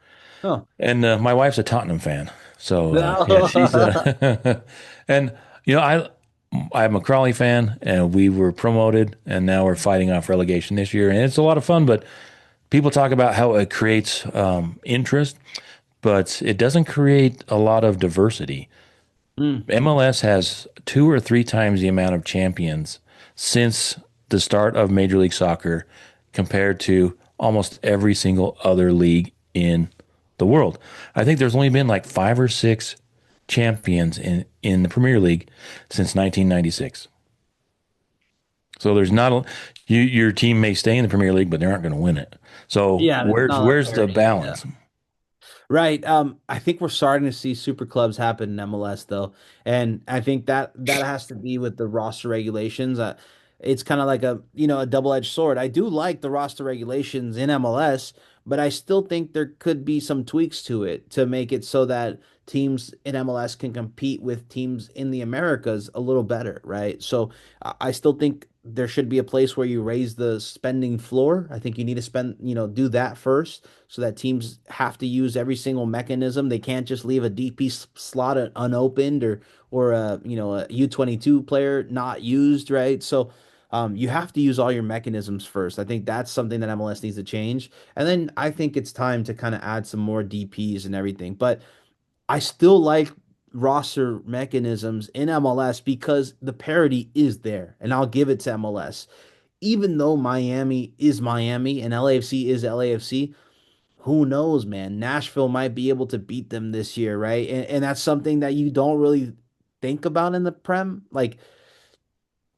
Oh. And my wife's a Tottenham fan. So yeah, she's No. and you know I'm a Crawley fan and we were promoted and now we're fighting off relegation this year and it's a lot of fun, but people talk about how it creates interest, but it doesn't create a lot of diversity. Mm. MLS has two or three times the amount of champions since the start of Major League Soccer compared to almost every single other league in the world. I think there's only been like five or six champions in the Premier League since 1996. So there's not a, your team may stay in the Premier League, but they aren't going to win it. So Yeah, there's where's not a where's the parity. Yeah. balance? Right. I think we're starting to see super clubs happen in MLS though, and I think that has to be with the roster regulations. it's kind of like a, a double-edged sword. I do like the roster regulations in MLS, but I still think there could be some tweaks to it to make it so that teams in MLS can compete with teams in the Americas a little better, right? So I still think there should be a place where you raise the spending floor. I think you need to do that first so that teams have to use every single mechanism. They can't just leave a DP slot unopened or a U22 player not used, right? So you have to use all your mechanisms first. I think that's something that MLS needs to change. And then I think it's time to kind of add some more DPs and everything. But I still like roster mechanisms in MLS because the parity is there. And I'll give it to MLS. Even though Miami is Miami and LAFC is LAFC, who knows, man? Nashville might be able to beat them this year, right? And that's something that you don't really think about in the Prem. Like,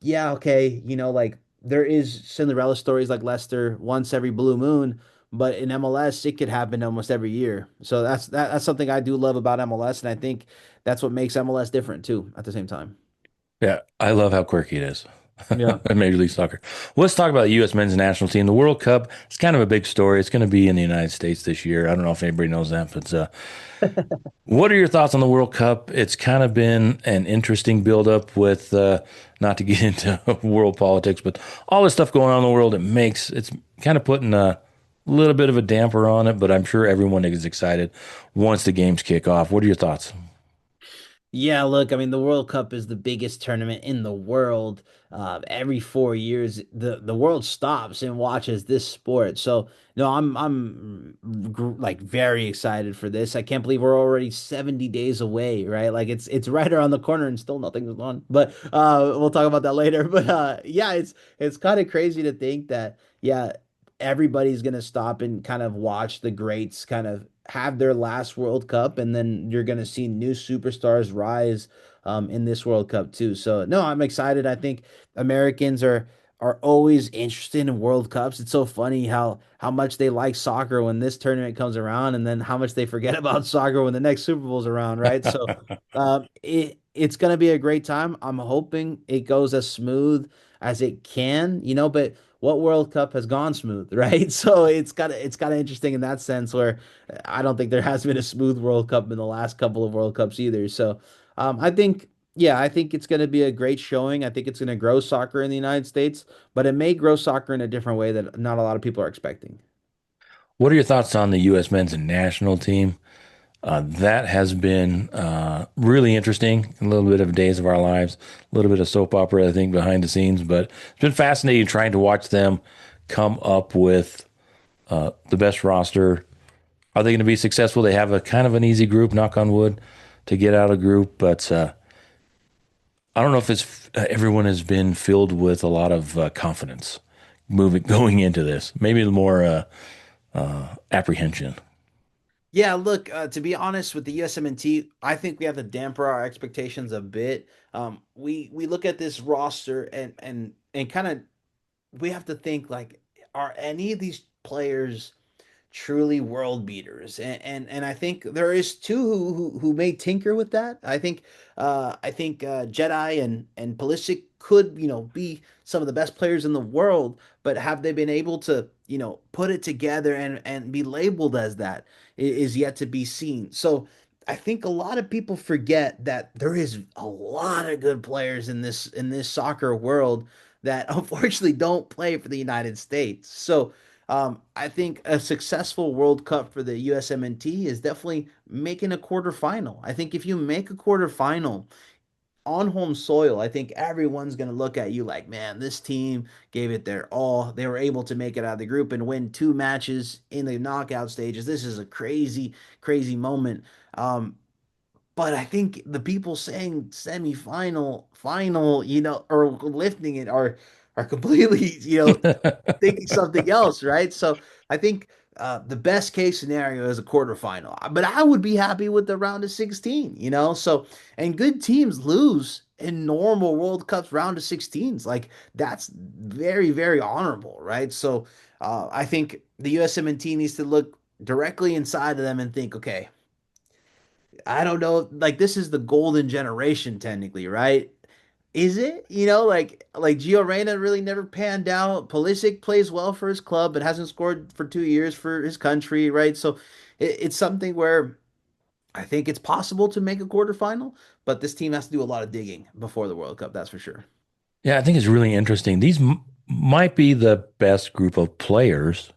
yeah, okay, like there is Cinderella stories like Leicester once every blue moon, but in MLS it could happen almost every year. So that's something I do love about MLS, and I think that's what makes MLS different too at the same time. Yeah, I love how quirky it is. Yeah. in Major League Soccer. Well, let's talk about the U.S. men's national team. The World Cup, it's kind of a big story. It's going to be in the United States this year. I don't know if anybody knows that, but what are your thoughts on the World Cup? It's kind of been an interesting buildup with, not to get into world politics, but all this stuff going on in the world. It's kind of putting a little bit of a damper on it, but I'm sure everyone is excited once the games kick off. What are your thoughts? Yeah, look, I mean, the World Cup is the biggest tournament in the world. Every 4 years, the world stops and watches this sport. So, no, like very excited for this. I can't believe we're already 70 days away, right? Like it's right around the corner and still nothing's on. But we'll talk about that later. But yeah, it's kind of crazy to think that yeah, everybody's gonna stop and kind of watch the greats kind of have their last World Cup, and then you're gonna see new superstars rise in this World Cup too. So no, I'm excited. I think Americans are always interested in World Cups. It's so funny how much they like soccer when this tournament comes around, and then how much they forget about soccer when the next Super Bowl's around, right? So it's gonna be a great time. I'm hoping it goes as smooth as it can, but what World Cup has gone smooth, right? So it's kind of interesting in that sense where I don't think there has been a smooth World Cup in the last couple of World Cups either. So I think yeah, I think it's going to be a great showing. I think it's going to grow soccer in the United States, but it may grow soccer in a different way that not a lot of people are expecting. What are your thoughts on the U.S. men's national team? That has been really interesting. A little bit of days of our lives, a little bit of soap opera, I think, behind the scenes. But it's been fascinating trying to watch them come up with the best roster. Are they going to be successful? They have a kind of an easy group, knock on wood, to get out of group. But I don't know if it's everyone has been filled with a lot of confidence moving going into this. Maybe more apprehension. Yeah, look, to be honest with the USMNT, I think we have to damper our expectations a bit. We look at this roster and kind of we have to think like, are any of these players truly world beaters? And I think there is two who may tinker with that. I think Jedi and Pulisic could be some of the best players in the world, but have they been able to put it together and be labeled as that is yet to be seen. So I think a lot of people forget that there is a lot of good players in this soccer world that unfortunately don't play for the United States. So I think a successful World Cup for the USMNT is definitely making a quarterfinal. I think if you make a quarterfinal on home soil, I think everyone's going to look at you like, man, this team gave it their all. They were able to make it out of the group and win two matches in the knockout stages. This is a crazy, crazy moment. But I think the people saying semifinal, final, or lifting it are completely, thinking something else, right? So I think the best case scenario is a quarterfinal, but I would be happy with the round of 16, So, and good teams lose in normal World Cups round of 16s. Like that's very, very honorable, right? So, I think the USMNT needs to look directly inside of them and think, okay, I don't know, like this is the golden generation technically, right? Is it? Like Gio Reyna really never panned out. Pulisic plays well for his club, but hasn't scored for 2 years for his country, right? So it's something where I think it's possible to make a quarterfinal, but this team has to do a lot of digging before the World Cup, that's for sure. Yeah, I think it's really interesting. These might be the best group of players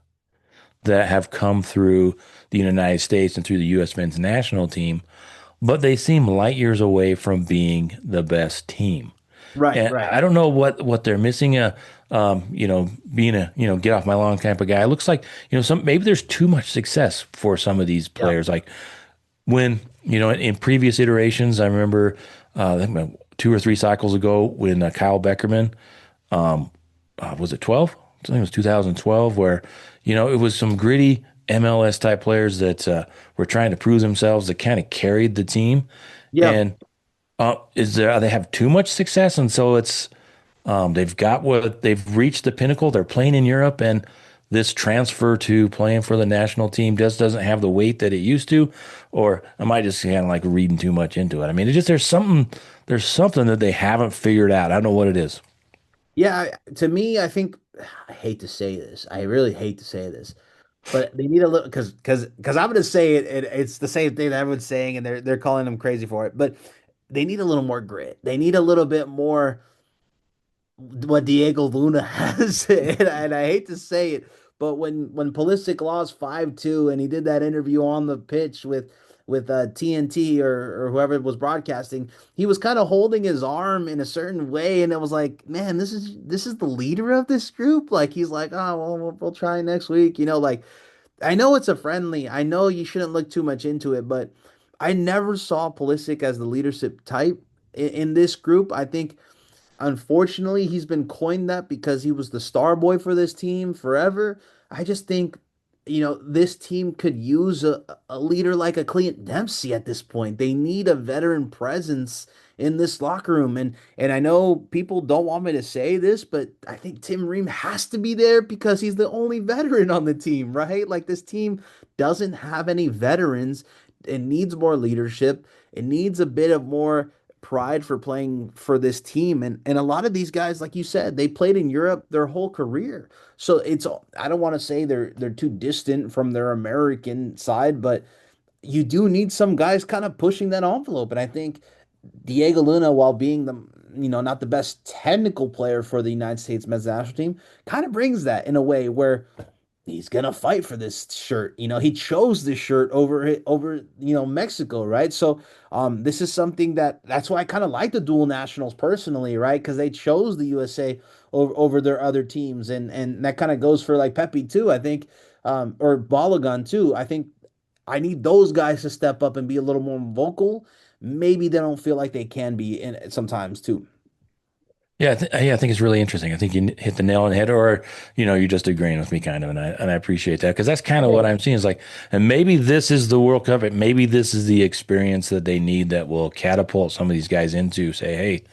that have come through the United States and through the U.S. men's national team, but they seem light years away from being the best team. Right, And right. I don't know what they're missing. Being a get off my lawn type of guy. It looks like some maybe there's too much success for some of these Yep. players. Like when in previous iterations, I remember I think about 2 or 3 cycles ago when Kyle Beckerman was it 12? I think it was 2012, where it was some gritty MLS type players that were trying to prove themselves that kind of carried the team. Yep. And they have too much success, and so it's they've reached the pinnacle. They're playing in Europe, and this transfer to playing for the national team just doesn't have the weight that it used to. Or am I just kind of like reading too much into it? I mean, it just there's something that they haven't figured out. I don't know what it is. Yeah, to me, I think I hate to say this. I really hate to say this, but they need a little because I'm gonna say it's the same thing that everyone's saying, and they're calling them crazy for it. But they need a little more grit. They need a little bit more what Diego Luna has, and I hate to say it, but when Pulisic lost 5-2 and he did that interview on the pitch with TNT or whoever was broadcasting, he was kind of holding his arm in a certain way, and it was like, man, this is the leader of this group. Like he's like, oh well, we'll try next week. Like I know it's a friendly. I know you shouldn't look too much into it, but I never saw Pulisic as the leadership type in this group. I think unfortunately, he's been coined that because he was the star boy for this team forever. I just think, this team could use a leader like a Clint Dempsey at this point. They need a veteran presence in this locker room. And I know people don't want me to say this, but I think Tim Ream has to be there because he's the only veteran on the team, right? Like this team doesn't have any veterans. It needs more leadership. It needs a bit of more pride for playing for this team. And a lot of these guys, like you said, they played in Europe their whole career. So I don't want to say they're too distant from their American side, but you do need some guys kind of pushing that envelope. And I think Diego Luna, while being not the best technical player for the United States men's national team, kind of brings that in a way where he's gonna fight for this shirt. He chose this shirt over Mexico, right? So this is something that's why I kind of like the dual nationals personally, right? Because they chose the USA over their other teams, and that kind of goes for like Pepe too, I think, or Balogun too. I think I need those guys to step up and be a little more vocal. Maybe they don't feel like they can be in sometimes too. Yeah, I think it's really interesting. I think you hit the nail on the head, or you're just agreeing with me, kind of, and I appreciate that because that's kind of what I'm seeing. Is like, and maybe this is the World Cup, and maybe this is the experience that they need that will catapult some of these guys into say, hey,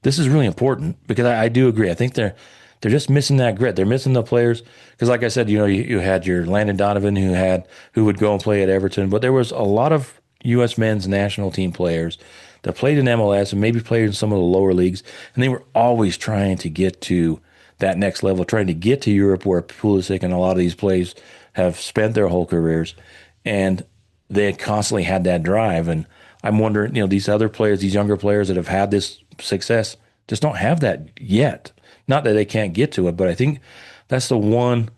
this is really important because I do agree. I think they're just missing that grit. They're missing the players because, like I said, you had your Landon Donovan who would go and play at Everton, but there was a lot of U.S. men's national team players that played in MLS and maybe played in some of the lower leagues, and they were always trying to get to that next level, trying to get to Europe where Pulisic and a lot of these players have spent their whole careers, and they had constantly had that drive. And I'm wondering, these other players, these younger players that have had this success, just don't have that yet. Not that they can't get to it, but I think that's the one.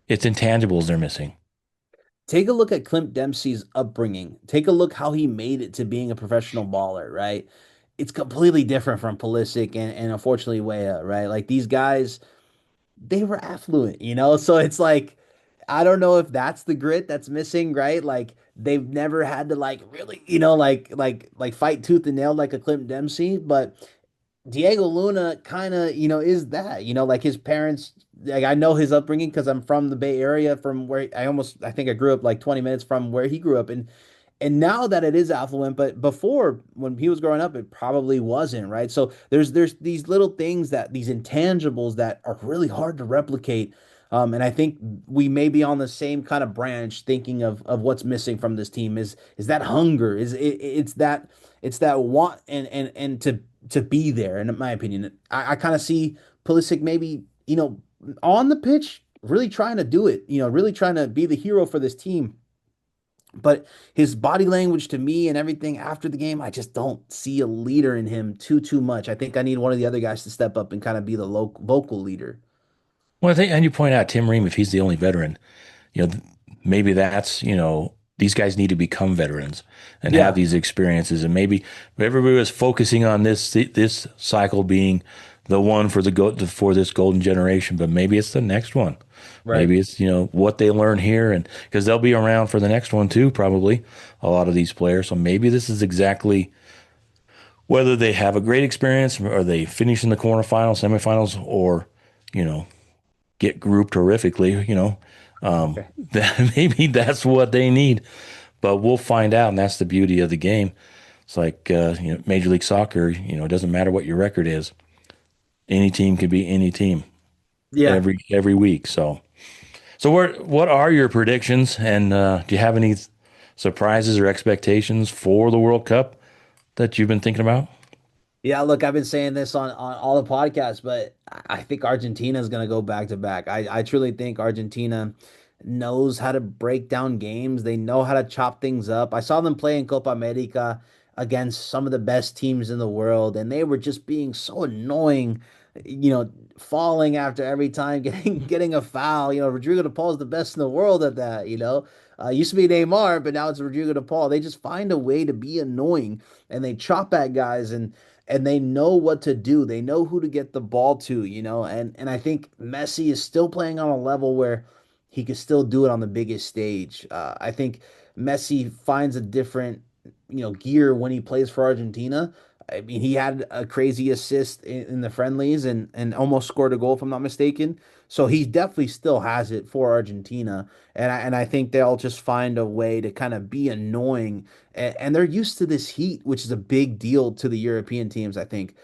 It's intangibles they're missing. Take a look at Clint Dempsey's upbringing. Take a look how he made it to being a professional baller, right? It's completely different from Pulisic and unfortunately Weah, right? Like these guys, they were affluent. So it's like I don't know if that's the grit that's missing, right? Like they've never had to like really, like fight tooth and nail like a Clint Dempsey, but Diego Luna kind of, is that, like his parents, like I know his upbringing because I'm from the Bay Area, from where I think I grew up like 20 minutes from where he grew up. And now that it is affluent, but before when he was growing up, it probably wasn't, right? So there's these little things these intangibles that are really hard to replicate. And I think we may be on the same kind of branch thinking of what's missing from this team is that hunger, it's that want and to to be there, in my opinion. I kind of see Pulisic maybe, on the pitch, really trying to do it, really trying to be the hero for this team. But his body language to me and everything after the game, I just don't see a leader in him too much. I think I need one of the other guys to step up and kind of be the local vocal leader. Well, I think, and you point out Tim Ream, if he's the only veteran, maybe that's, these guys need to become veterans and have Yeah, these experiences. And maybe everybody was focusing on this cycle being the one for for this golden generation, but maybe it's the next one. right. Maybe it's, what they learn here, and because they'll be around for the next one too, probably a lot of these players. So maybe this is exactly whether they have a great experience or they finish in the quarterfinals, semifinals, or, you know, get grouped horrifically, that maybe that's what they need. But we'll find out, and that's the beauty of the game. It's like Major League Soccer. It doesn't matter what your record is. Any team can be any team Yeah. every week. So what are your predictions? And do you have any surprises or expectations for the World Cup that you've been thinking about? Yeah, look, I've been saying this on all the podcasts, but I think Argentina is going to go back to back. I truly think Argentina knows how to break down games. They know how to chop things up. I saw them play in Copa America against some of the best teams in the world, and they were just being so annoying, falling after every time, getting a foul. Rodrigo de Paul is the best in the world at that. Used to be Neymar, but now it's Rodrigo de Paul. They just find a way to be annoying, and they chop at guys, and they know what to do. They know who to get the ball to. And I think Messi is still playing on a level where he can still do it on the biggest stage. I think Messi finds a different, gear when he plays for Argentina. I mean, he had a crazy assist in the friendlies and almost scored a goal, if I'm not mistaken. So he definitely still has it for Argentina. And I think they'll just find a way to kind of be annoying, and they're used to this heat, which is a big deal to the European teams. I think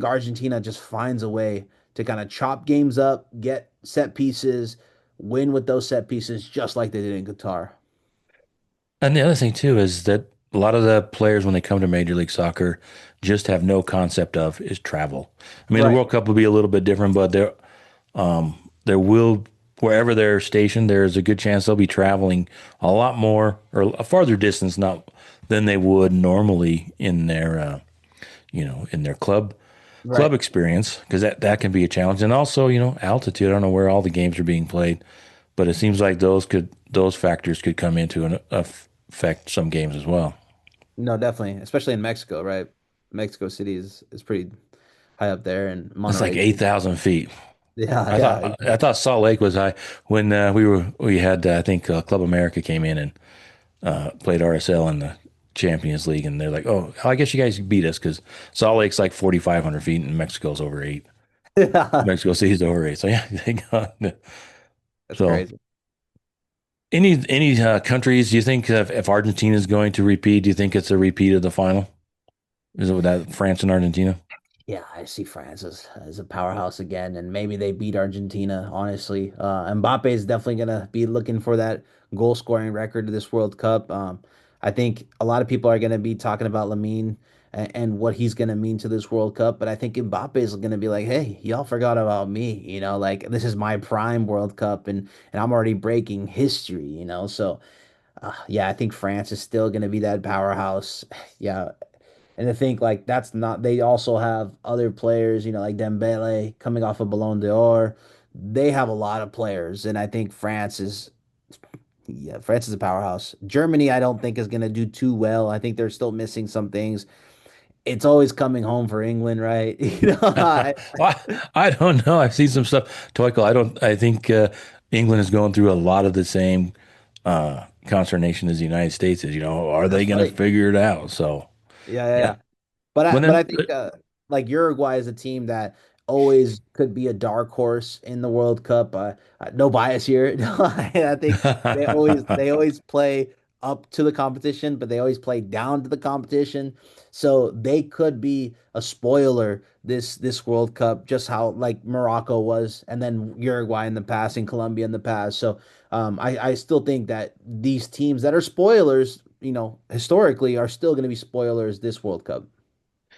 Argentina just finds a way to kind of chop games up, get set pieces, win with those set pieces, just like they did in Qatar. And the other thing too is that a lot of the players when they come to Major League Soccer just have no concept of is travel. I mean, the Right. World Cup will be a little bit different, but there will wherever they're stationed, there's a good chance they'll be traveling a lot more or a farther distance not than they would normally in their in their club Right. experience because that can be a challenge. And also, altitude. I don't know where all the games are being played, but it seems like those factors could come into and affect some games as well. No, definitely, especially in Mexico, right? Mexico City is pretty high up there, and It's like Monterrey too. 8,000 feet. Yeah, I yeah, thought I thought Salt Lake was high when we had I think Club America came in and played RSL in the Champions League, and they're like, oh, I guess you guys beat us because Salt Lake's like 4,500 feet and Mexico's over eight. yeah. Mexico City's over eight. So yeah, they got That's so. crazy. Any countries? Do you think if Argentina is going to repeat, do you think it's a repeat of the final? Is it with that France and Argentina? Yeah, I see France as a powerhouse again, and maybe they beat Argentina, honestly. Mbappe is definitely gonna be looking for that goal scoring record of this World Cup. I think a lot of people are gonna be talking about Lamine and what he's gonna mean to this World Cup, but I think Mbappe is gonna be like, hey, y'all forgot about me, like this is my prime World Cup, and I'm already breaking history. So yeah, I think France is still gonna be that powerhouse. Yeah, and to think like that's not, they also have other players, like Dembele coming off of Ballon d'Or. They have a lot of players, and I think France is a powerhouse. Germany, I don't think is going to do too well. I think they're still missing some things. It's always coming home for England, right? Well, I don't know. I've seen some stuff. Toikel, I don't. I think England is going through a lot of the same consternation as the United States is. Are they That's going to right. figure it out? So Yeah, yeah, yeah. yeah. But I When think like Uruguay is a team that always could be a dark horse in the World Cup. No bias here. No, I think they always play up to the competition, but they always play down to the competition. So they could be a spoiler this World Cup, just how like Morocco was, and then Uruguay in the past and Colombia in the past. So I still think that these teams that are spoilers, historically, are still going to be spoilers this World Cup.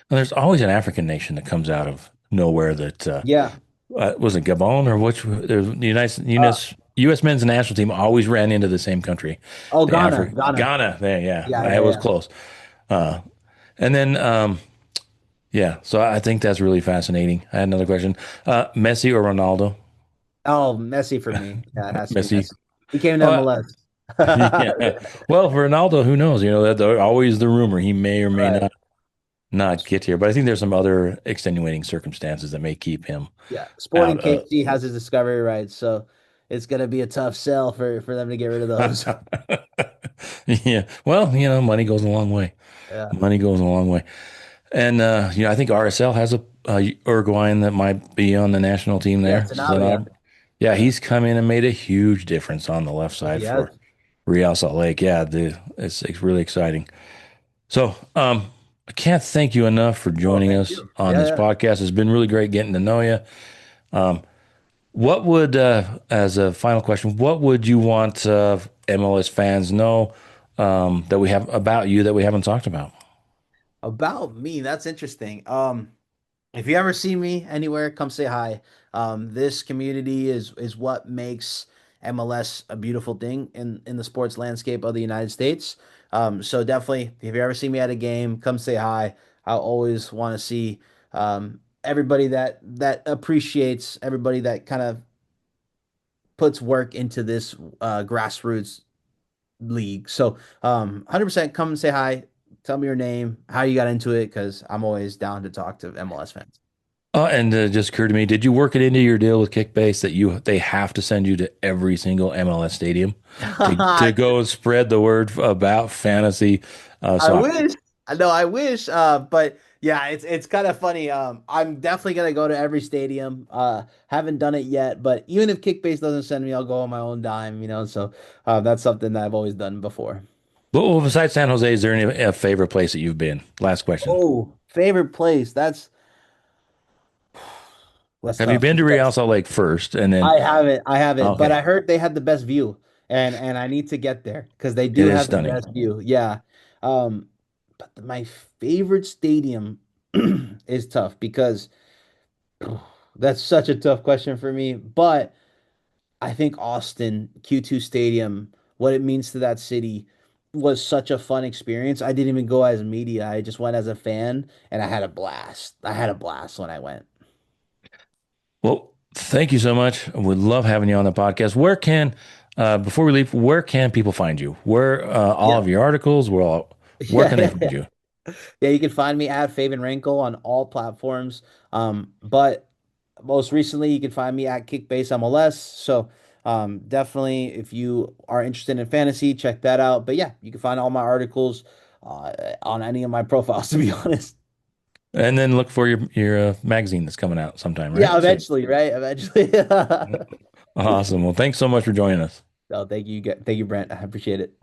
And there's always an African nation that comes out of nowhere that Yeah. was it Gabon or which the Uh, U.S. men's national team always ran into the same country, oh, the Ghana, Africa Ghana. Ghana. There, yeah, Yeah, I yeah, was yeah. close. Uh, and then yeah, so I think that's really fascinating. I had another question: Messi or Ronaldo? Oh, Messi for me. Yeah, it has to be Messi. Messi. He came to Oh, MLS. yeah. Well, for Ronaldo, who knows? You know, that's always the rumor. He may or may Right. not get here, but I think there's some other extenuating circumstances that may keep him Yeah. Sporting out of. KC has his discovery rights, so it's gonna be a tough sell for them to get rid of those. Yeah. Well, money goes a long way. Yeah. Money goes a long way. And I think RSL has a Uruguayan that might be on the national team Yeah, there. it's an out, yeah. Zanab. Yeah, Yeah. he's come in and made a huge difference on the left He side has. for Real Salt Lake. Yeah, it's really exciting. So, I can't thank you enough for Oh, joining thank us you. on Yeah, this yeah. podcast. It's been really great getting to know you. What would, as a final question, what would you want MLS fans know that we have about you that we haven't talked about? About me, that's interesting. If you ever see me anywhere, come say hi. This community is what makes MLS a beautiful thing in the sports landscape of the United States. So definitely, if you ever see me at a game, come say hi. I always want to see everybody that appreciates everybody that kind of puts work into this grassroots league. So 100% come and say hi. Tell me your name, how you got into it, because I'm always down to talk to MLS fans. And it just occurred to me, did you work it into your deal with Kickbase that they have to send you to every single MLS stadium to go and spread the word about fantasy I soccer? wish. I know I wish. But yeah, it's kind of funny. I'm definitely gonna go to every stadium. Haven't done it yet, but even if Kickbase doesn't send me, I'll go on my own dime, So that's something that I've always done before. Well, besides San Jose, is there any favorite place that you've been? Last question. Oh, favorite place. That's Have you tough been to Real because Salt Lake first, and then I haven't, but okay, I heard they had the best view, and I need to get there because they it do is have the stunning. best view. Yeah. Um, but my favorite stadium is tough because that's such a tough question for me. But I think Austin Q2 Stadium, what it means to that city, was such a fun experience. I didn't even go as media. I just went as a fan, and I had a blast. I had a blast when I went. Well, thank you so much. Would love having you on the podcast. Before we leave, where can people find you? Where all of Yeah. your articles? Where Yeah, can they yeah, find yeah. you? Yeah, you can find me at Fabian Renkel on all platforms. But most recently, you can find me at Kickbase MLS. So definitely, if you are interested in fantasy, check that out. But yeah, you can find all my articles on any of my profiles, to be honest. And then look for your magazine that's coming out sometime, Yeah, right? So eventually, right? Eventually. awesome. Well, thanks so much for joining us. So thank you, Brent. I appreciate it.